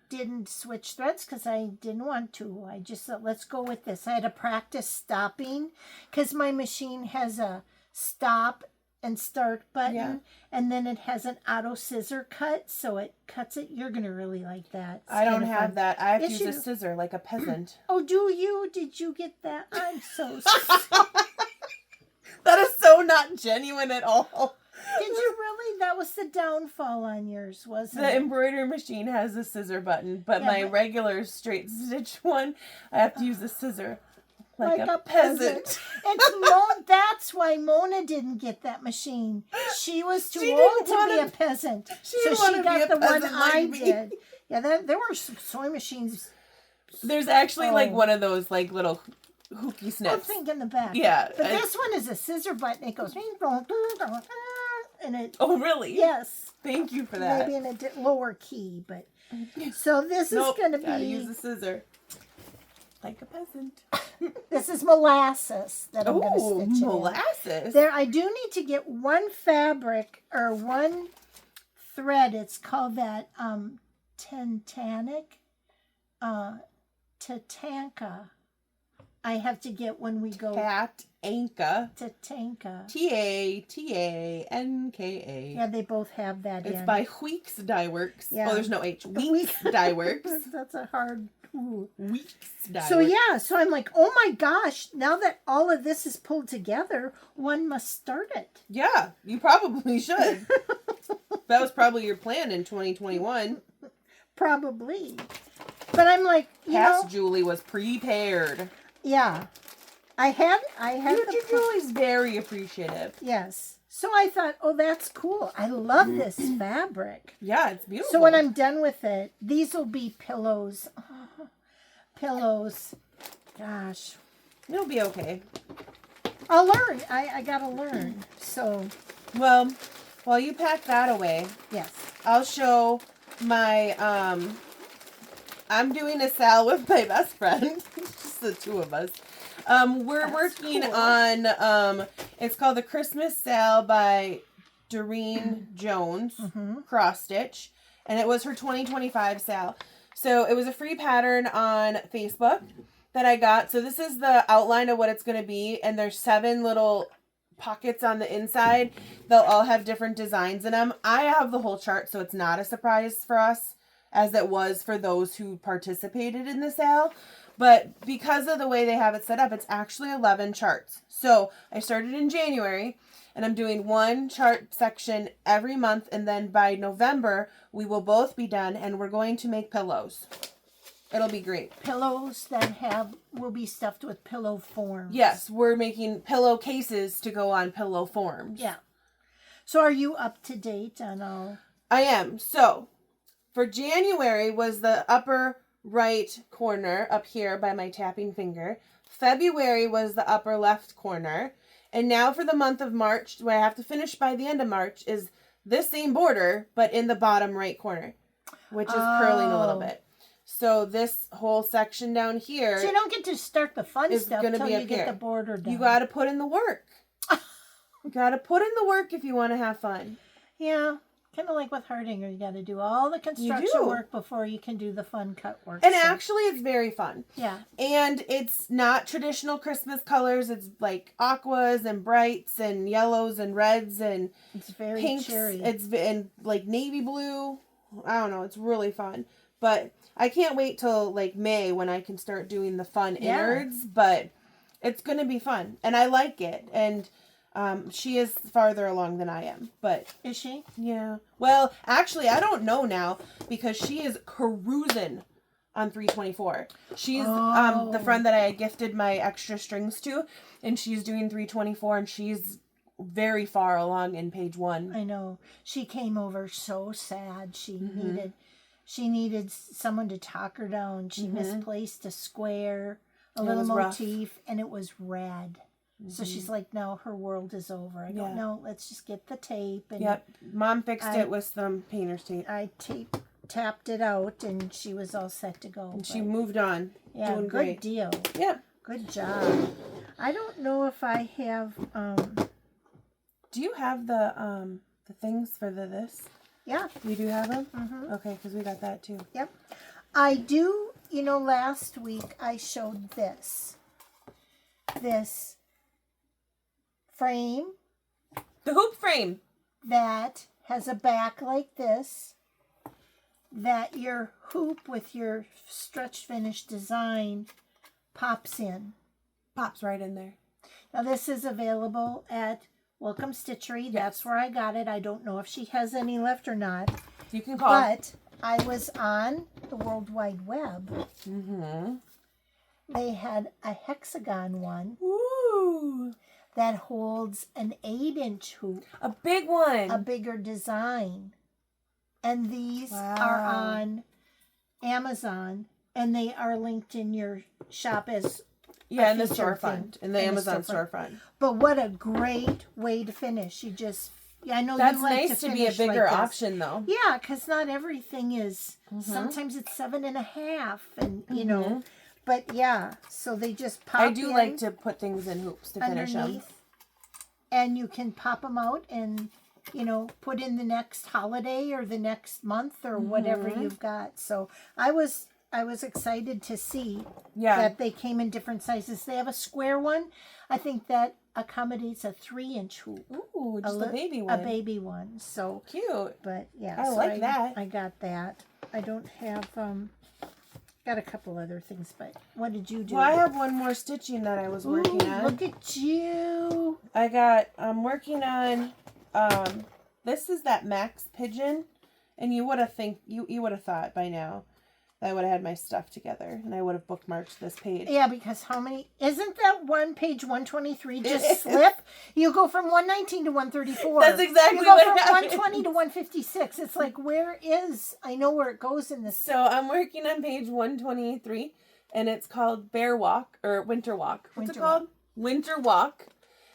didn't switch threads because I didn't want to. I just thought, let's go with this. I had to practice stopping because my machine has a stop and start button, and then it has an auto scissor cut, so it cuts it. You're going to really like that. I don't have that. I have to use a scissor like a peasant. Oh, do you? Did you get that? I'm so sorry. That is so not genuine at all. Did you really? That was the downfall on yours, wasn't it? The embroidery machine has a scissor button, but my regular straight stitch one, I have to use a scissor. Like a peasant. That's why Mona didn't get that machine. She was too old to be a peasant. So she got the one I did. Yeah, there were some sewing machines. There's actually like one of those like little hooky snips. I'm thinking the back. Yeah. But this one is a scissor button. It goes and it. Oh, really? Yes. Thank you for that. Maybe in a lower key, but so this is going to be. Gotta use a scissor. Like a peasant. This is molasses that I'm going to stitch in. Molasses? There, I do need to get one fabric or one thread. It's called that Tatanka. I have to get when we go. Tatanka. Tatanka. Tatanka. Yeah, they both have that in. It's by Weeks Dye Works. Yeah. Oh, there's no H. Weeks Dye Works. That's a hard... Weeks Dye So Works. yeah, so I'm like, oh my gosh, now that all of this is pulled together, one must start it. Yeah, you probably should. That was probably your plan in 2021. Probably. But I'm like, Julie was prepared. Yeah. I had Julie's very appreciative. Yes. So I thought, oh, that's cool. I love this fabric. Yeah, it's beautiful. So when I'm done with it, these will be pillows. Oh, pillows. Gosh. It'll be okay. I'll learn. I gotta learn. So. Well, while you pack that away. Yes. I'll show my, I'm doing a sal with my best friend. Just the two of us. We're working on, it's called the Christmas Sal by DureneJCrossStitch, and it was her 2025 sal. So it was a free pattern on Facebook that I got. So this is the outline of what it's going to be, and there's 7 little pockets on the inside. They'll all have different designs in them. I have the whole chart, so it's not a surprise for us, as it was for those who participated in the sale. But because of the way they have it set up, it's actually 11 charts. So I started in January, and I'm doing one chart section every month. And then by November, we will both be done, and we're going to make pillows. It'll be great. Pillows that will be stuffed with pillow forms. Yes, we're making pillow cases to go on pillow forms. Yeah. So are you up to date on all? I am. So for January was the upper right corner up here by my tapping finger. February was the upper left corner. And now for the month of March, what I have to finish by the end of March is this same border, but in the bottom right corner, which is curling a little bit. So this whole section down here. So you don't get to start the fun stuff until you get the border done. You got to put in the work. You got to put in the work if you want to have fun. Yeah. Kind of like with Hardinger, you got to do all the construction work before you can do the fun cut work. And actually, it's very fun. Yeah. And it's not traditional Christmas colors. It's like aquas and brights and yellows and reds and it's very pinks. cheery. It's and like navy blue. I don't know. It's really fun. But I can't wait till like May when I can start doing the fun innards. But it's going to be fun. And I like it. And she is farther along than I am, but... Is she? Yeah. Well, actually, I don't know now, because she is cruising on 324. She's the friend that I gifted my extra strings to, and she's doing 324, and she's very far along in page 1. I know. She came over so sad. She needed someone to talk her down. She misplaced a square. a little rough. motif, and it was red. So she's like, no, her world is over. I go, no, let's just get the tape. And yep. Mom fixed it with some painter's tape. I tapped it out, and she was all set to go. And she moved on. Yeah, doing good great. deal. Yep. Good job. I don't know if I have... Do you have the things for this? Yeah. You do have them? Okay, because we got that too. Yep. I do, you know, last week I showed this frame. The hoop frame. That has a back like this, that your hoop with your stretch finish design pops in. Pops right in there. Now this is available at Welcome Stitchery. That's where I got it. I don't know if she has any left or not. You can call. But I was on the World Wide Web. They had a hexagon one. Ooh. That holds an 8-inch hoop. A big one. A bigger design. And these are on Amazon. And they are linked in your shop as in the storefront. In the Amazon storefront. But what a great way to finish. You just... I know that's you like nice to be a bigger like option, though. Yeah, because not everything is... Sometimes it's 7.5. And, you know... But yeah, so they just pop I do like to put things in hoops to finish them. And you can pop them out and, you know, put in the next holiday or the next month or whatever you've got. So I was excited to see that they came in different sizes. They have a square one. I think that accommodates a 3-inch hoop. Ooh, just a baby one. A baby one. So cute. But yeah, I like that. I got that. I don't have got a couple other things, but what did you do? Well, I have one more stitching that I was working on. Look at you. I'm working on, this is that Max Pigeon, and you would have thought by now that I would have had my stuff together, and I would have bookmarked this page. Yeah, because how many, isn't that one page 123 just slip? You go from 119 to 134. That's exactly you go what from happened. 120 to 156. It's like, I know where it goes in this. So I'm working on page 123, and it's called Bear Walk, or Winter Walk. What's it called? Winter Walk.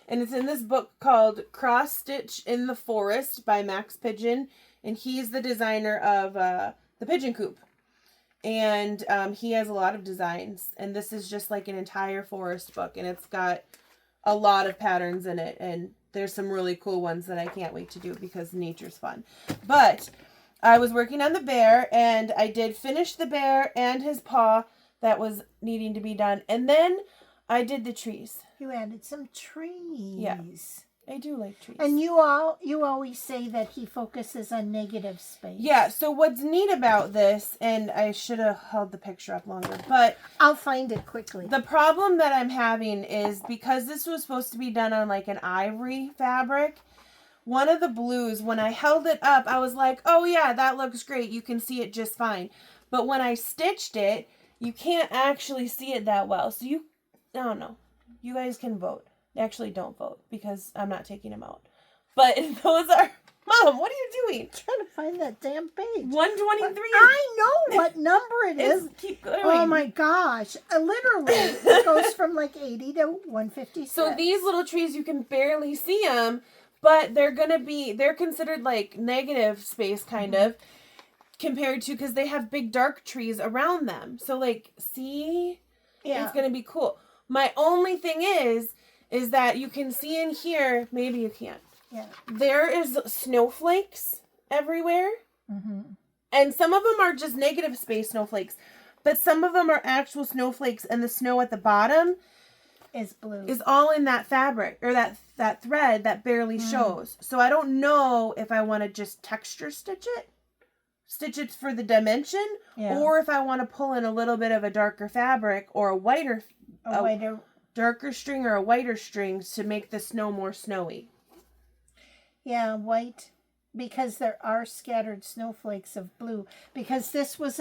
And it's in this book called Cross Stitch in the Forest by Max Pigeon, and he's the designer of the Pigeon Coop. And he has a lot of designs, and this is just like an entire forest book, and it's got a lot of patterns in it, and there's some really cool ones that I can't wait to do because nature's fun. But I was working on the bear, and I did finish the bear and his paw that was needing to be done, and then I did the trees. You added some trees. Yeah. I do like trees. And you always say that he focuses on negative space. Yeah, so what's neat about this, and I should have held the picture up longer, but... I'll find it quickly. The problem that I'm having is because this was supposed to be done on like an ivory fabric, one of the blues, when I held it up, I was like, oh yeah, that looks great. You can see it just fine. But when I stitched it, you can't actually see it that well. So I don't know. You guys can vote. Actually, don't vote because I'm not taking them out. But those are... Mom, what are you doing? I'm trying to find that damn page. 123. I know what number it is. Keep going. Oh my gosh. Literally, it goes from like 80 to 156. So these little trees, you can barely see them, but they're considered like negative space kind of compared to, because they have big dark trees around them. So like, see? Yeah. It's going to be cool. My only thing is that you can see in here, maybe you can't. Yeah. There is snowflakes everywhere. And some of them are just negative space snowflakes. But some of them are actual snowflakes, and the snow at the bottom is blue. Is all in that fabric, or that thread that barely shows. So I don't know if I want to just texture stitch it for the dimension, or if I want to pull in a little bit of a darker fabric or a whiter darker string or a whiter string to make the snow more snowy. Yeah, white, because there are scattered snowflakes of blue. Because this was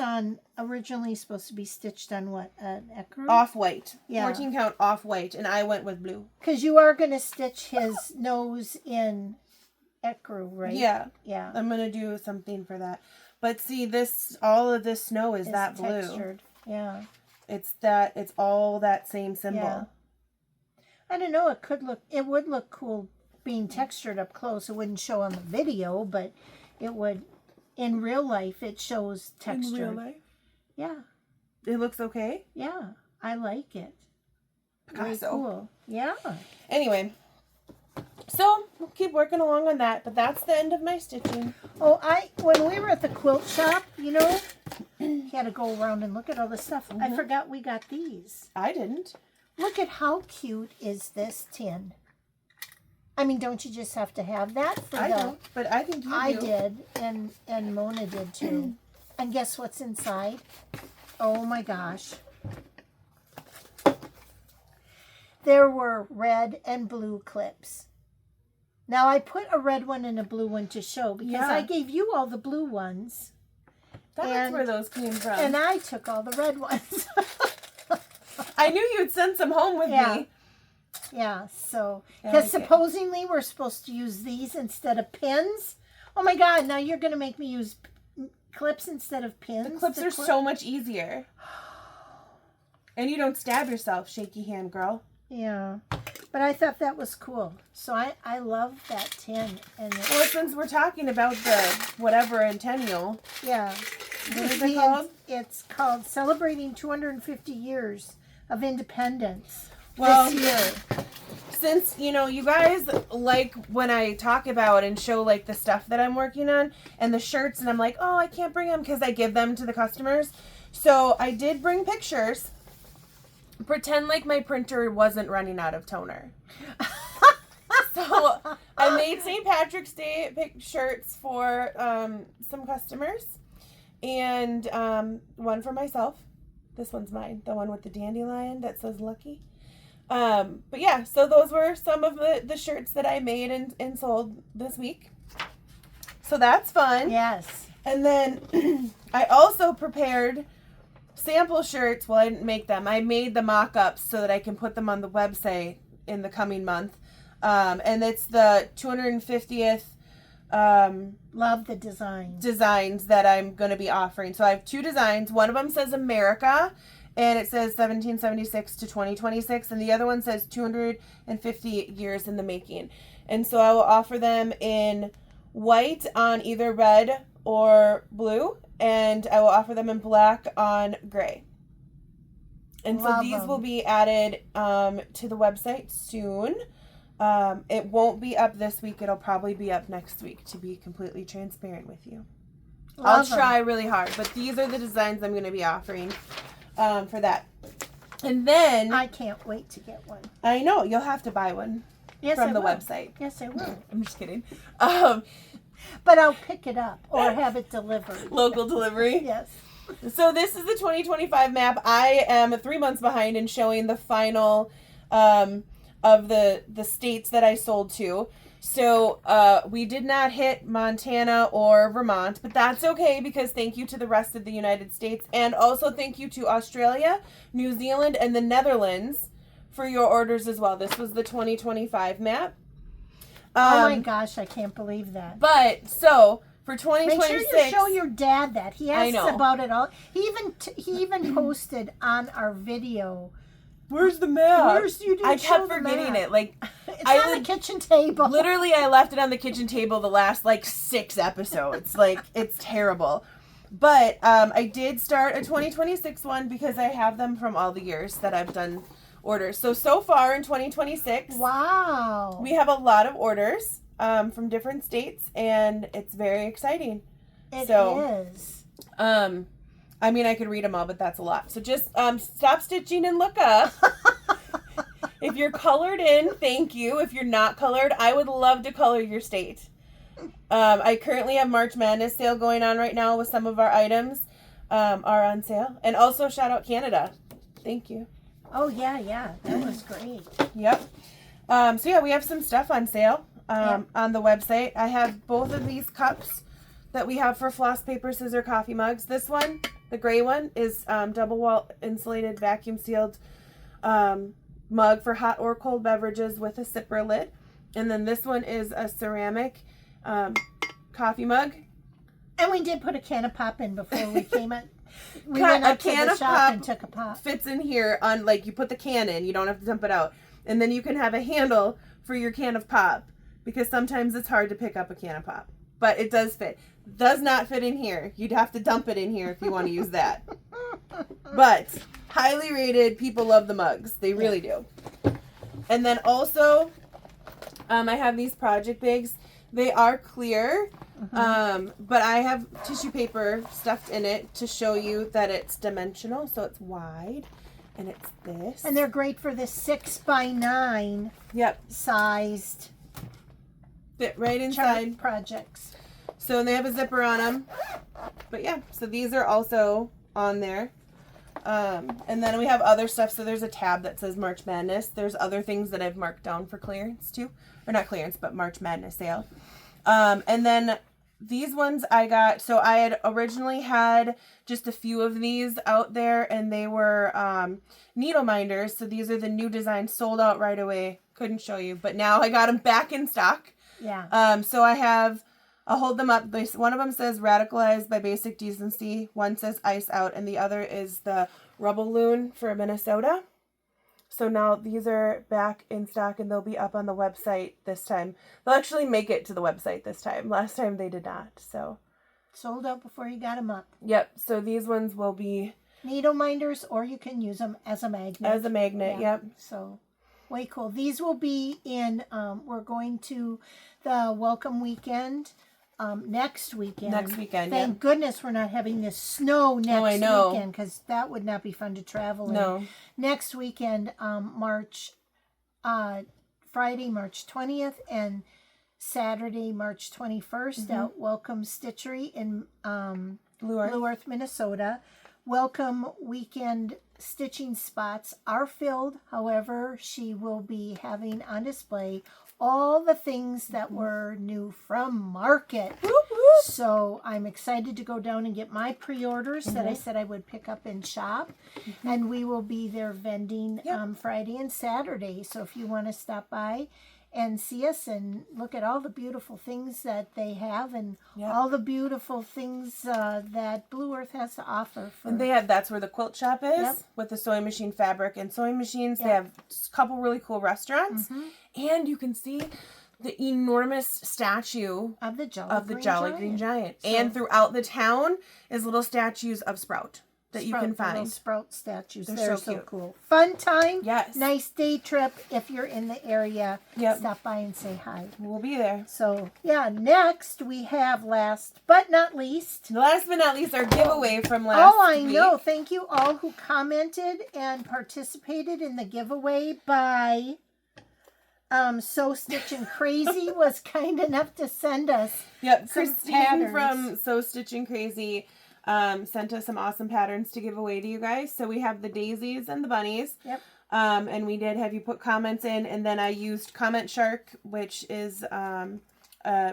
originally supposed to be stitched on what, an ecru? Off-white. Yeah. 14 count off-white, and I went with blue. Because you are going to stitch his nose in ecru, right? Yeah. Yeah. I'm going to do something for that. But see, all of this snow is that blue. Textured. Yeah. It's all that same symbol. Yeah. I don't know, it would look cool being textured up close. It wouldn't show on the video, but it would, in real life, it shows texture. In real life? Yeah. It looks okay? Yeah, I like it. Picasso. Very cool. Yeah. Anyway, so we'll keep working along on that, but that's the end of my stitching. Oh, when we were at the quilt shop, you know, you had to go around and look at all the stuff. I forgot we got these. I didn't. Look at how cute is this tin. I mean, don't you just have to have that for I don't, but I think you do. I did, and Mona did too. And guess what's inside? Oh my gosh. There were red and blue clips. Now I put a red one and a blue one to show because I gave you all the blue ones. That's where those came from. And I took all the red ones. I knew you'd send some home with me. Yeah, so, because supposedly we're supposed to use these instead of pins. Oh my God, now you're going to make me use clips instead of pins. The clips are so much easier. And you don't stab yourself, shaky hand girl. Yeah, but I thought that was cool. So I love that tin. Well, since we're talking about the whatever centennial. Yeah. What is it called? It's called Celebrating 250 Years of Independence. Well, this year. Since, you know, you guys like when I talk about and show like the stuff that I'm working on and the shirts, and I'm like, oh, I can't bring them because I give them to the customers. So I did bring pictures. Pretend like my printer wasn't running out of toner. So I made St. Patrick's Day shirts for some customers, and one for myself. This one's mine, the one with the dandelion that says lucky. But yeah, so those were some of the shirts that I made and sold this week. So that's fun. Yes. And then I also prepared sample shirts. Well, I didn't make them. I made the mock-ups so that I can put them on the website in the coming month. And it's the 250th love the designs that I'm going to be offering. So I have two designs. One of them says America, and it says 1776 to 2026, and the other one says 250 years in the making. And so I will offer them in white on either red or blue, and I will offer them in black on gray. And so these will be added to the website soon. It won't be up this week. It'll probably be up next week, to be completely transparent with you. I'll try really hard, but these are the designs I'm going to be offering for that. And then I can't wait to get one. I know you'll have to buy one from the website. Yes, I will. I'm just kidding. But I'll pick it up or have it delivered. Local delivery. Yes. So this is the 2025 map. I am 3 months behind in showing the final of the states that I sold to. So we did not hit Montana or Vermont, but that's okay because thank you to the rest of the United States, and also thank you to Australia, New Zealand, and the Netherlands for your orders as well. This was the 2025 map. Oh my gosh, I can't believe that. But so for 2026, make sure you show your dad that. He asks about it all. He even posted on our video. Where's the map? I kept forgetting it. Like it's on the kitchen table. Literally, I left it on the kitchen table the last 6 episodes. It's terrible. But I did start a 2026 one because I have them from all the years that I've done orders. So far in 2026, wow, we have a lot of orders from different states, and it's very exciting. It is. I mean, I could read them all, but that's a lot. So just stop stitching and look up. If you're colored in, thank you. If you're not colored, I would love to color your state. I currently have March Madness sale going on right now with some of our items are on sale. And also shout out Canada. Thank you. Oh, yeah. That was great. Yep. So yeah, we have some stuff on sale on the website. I have both of these cups that we have for Floss, Paper, Scissor, coffee mugs. This one, the gray one, is double wall insulated vacuum sealed mug for hot or cold beverages with a zipper lid. And then this one is a ceramic coffee mug. And we did put a can of pop in before we came in. We went up to can the of shop pop and took a pop. fits in here on, like, you put the can in, you don't have to dump it out. And then you can have a handle for your can of pop, because sometimes it's hard to pick up a can of pop. But it does fit. Does not fit in here. You'd have to dump it in here if you want to use that. But highly rated. People love the mugs. They really do. And then also, I have these project bags. They are clear, but I have tissue paper stuffed in it to show you that it's dimensional. So it's wide, and it's this. And they're great for the 6x9 sized Fit right inside projects. So they have a zipper on them. But yeah, so these are also on there. And then we have other stuff. So there's a tab that says March Madness. There's other things that I've marked down for clearance too. Or not clearance, but March Madness sale. And then these ones I got, so I had originally had just a few of these out there, and they were needle minders. So these are the new designs, sold out right away. Couldn't show you, but now I got them back in stock. Yeah. So I have, I'll hold them up. One of them says Radicalized by Basic Decency. One says Ice Out, and the other is the Rubble Loon for Minnesota. So now these are back in stock, and they'll be up on the website this time. They'll actually make it to the website this time. Last time they did not. So sold out before you got them up. Yep. So these ones will be needle minders, or you can use them as a magnet. As a magnet, yeah. Yep. So way cool. These will be in, we're going to the welcome weekend next weekend. Next weekend, Thank goodness we're not having this snow next weekend, because that would not be fun to travel in. Next weekend, Friday, March 20th, and Saturday, March 21st at Welcome Stitchery in Blue Earth, Minnesota. Welcome weekend stitching spots are filled. However, she will be having on display all the things that were new from market. So I'm excited to go down and get my pre-orders that I said I would pick up in shop. And we will be there vending Friday and Saturday. So if you want to stop by and see us and look at all the beautiful things that they have, and all the beautiful things that Blue Earth has to offer. And they have, that's where the quilt shop is, with the sewing machine fabric and sewing machines. They have a couple really cool restaurants. And you can see the enormous statue of the Jolly Green Giant. So, and throughout the town is little statues of Sprout that you can find. Little Sprout statues. They're so cute. Cool. Fun time. Yes. Nice day trip. If you're in the area, stop by and say hi. We'll be there. So, yeah, next we have last but not least. Last but not least, our giveaway from last week. Oh, I know. Thank you all who commented and participated in the giveaway by SewStitchnKrazee was kind enough to send us Christine patterns. from SewStitchnKrazee sent us some awesome patterns to give away to you guys. So we have the daisies and the bunnies. And we did have you put comments in, and then I used Comment Shark, which is a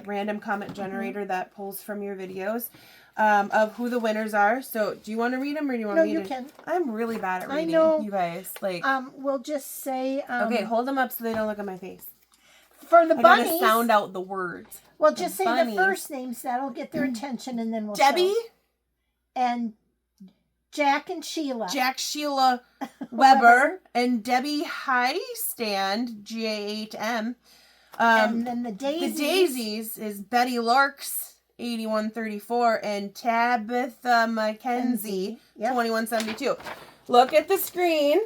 random comment generator that pulls from your videos of who the winners are. So do you want to read them, or do you want me to? No, you can. I'm really bad at reading. I know. You guys. Like, we'll just say... okay, hold them up so they don't look at my face. For the bunnies... I gotta sound out the words. Well, just say the first names. That'll get their attention, and then we'll Debbie? Show. And Jack and Sheila. Jack Sheila Weber and Debbie Highstand, G-A-8-M. And then the daisies. The daisies is Betty Larks, 8134, and Tabitha Mackenzie, 2172. Look at the screen.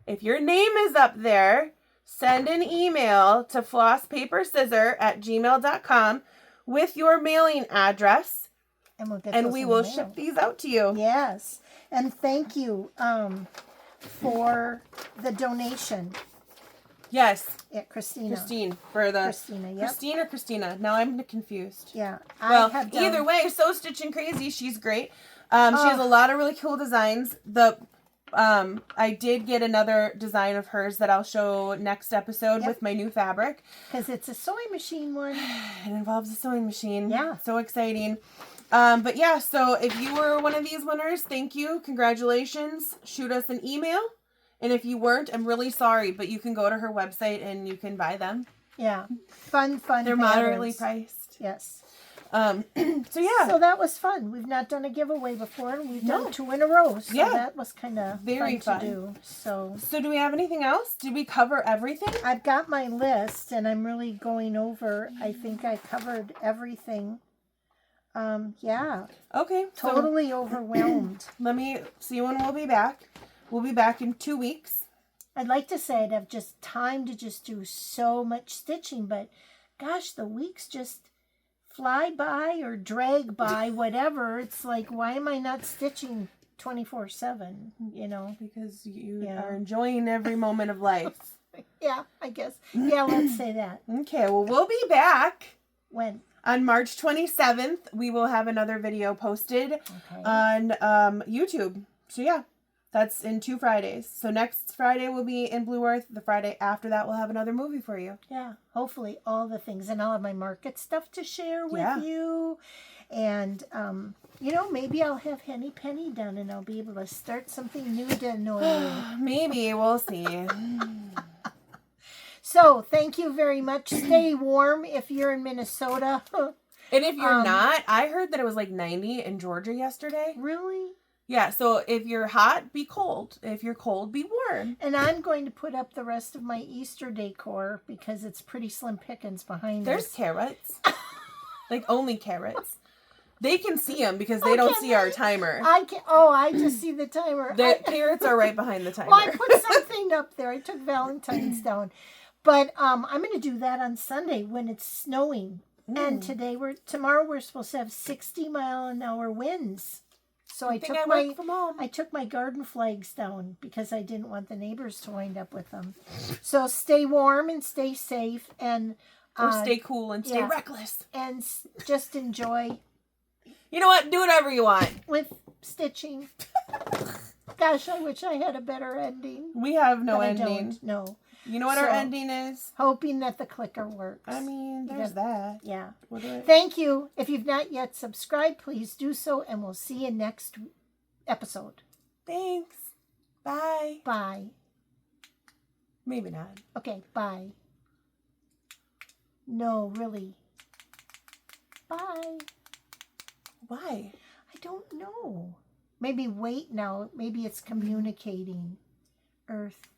If your name is up there, send an email to flosspaperscissor@gmail.com with your mailing address. And, we'll get we will ship these out to you. Yes. And thank you for the donation. Yes. Yeah, Christina. Christine. For the Christina, Christine or Christina? Now I'm confused. Yeah. Well, either way, SewStitchnKrazee, she's great. She has a lot of really cool designs. I did get another design of hers that I'll show next episode with my new fabric. Because it's a sewing machine one. It involves a sewing machine. Yeah. So exciting. But yeah, so if you were one of these winners, thank you. Congratulations. Shoot us an email. And if you weren't, I'm really sorry, but you can go to her website and you can buy them. Yeah. Fun They're patterns. moderately priced. Yes. So yeah. So that was fun. We've not done a giveaway before, and we've done 2 in a row. So that was kind of very fun to do. So do we have anything else? Did we cover everything? I've got my list, and I'm really going over. I think I covered everything. Yeah. Okay. Totally overwhelmed. Let me see when we'll be back. We'll be back in 2 weeks. I'd like to say I'd have just time to just do so much stitching, but gosh, the weeks just fly by or drag by, whatever. It's like, why am I not stitching 24/7, you know? Because you are enjoying every moment of life. Yeah, I guess. Yeah, let's say that. Okay, well, we'll be back. When? On March 27th, we will have another video posted on YouTube. So yeah, that's in 2 Fridays. So next Friday will be in Blue Earth. The Friday after that, we'll have another movie for you. Yeah, hopefully all the things. And I'll have my market stuff to share with you. And, you know, maybe I'll have Henny Penny done and I'll be able to start something new to annoy you. Maybe. We'll see. So, thank you very much. Stay warm if you're in Minnesota. And if you're not, I heard that it was like 90 in Georgia yesterday. Really? Yeah, so if you're hot, be cold. If you're cold, be warm. And I'm going to put up the rest of my Easter decor because it's pretty slim pickings behind There's us. carrots. Like, only carrots. They can see them because they don't see our timer. I just see the timer. The carrots are right behind the timer. Well, I put something up there. I took Valentine's down. But I'm going to do that on Sunday when it's snowing. And tomorrow we're supposed to have 60-mile-an-hour winds. So I took my garden flags down because I didn't want the neighbors to wind up with them. So stay warm and stay safe and or stay cool and stay reckless and just enjoy. You know what? Do whatever you want with stitching. Gosh, I wish I had a better ending. We have no but ending. I don't. No. You know what our ending is? Hoping that the clicker works. I mean, there's that. Yeah. We'll do it. Thank you. If you've not yet subscribed, please do so, and we'll see you next episode. Thanks. Bye. Bye. Maybe not. Okay, bye. No, really. Bye. Why? I don't know. Maybe wait now. Maybe it's communicating. Earth.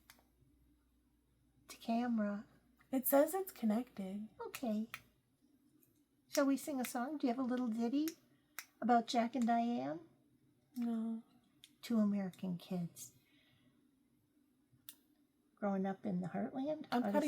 Camera. It says it's connected. Okay. Shall we sing a song? Do you have a little ditty about Jack and Diane? No. 2 American kids growing up in the heartland. I'm cutting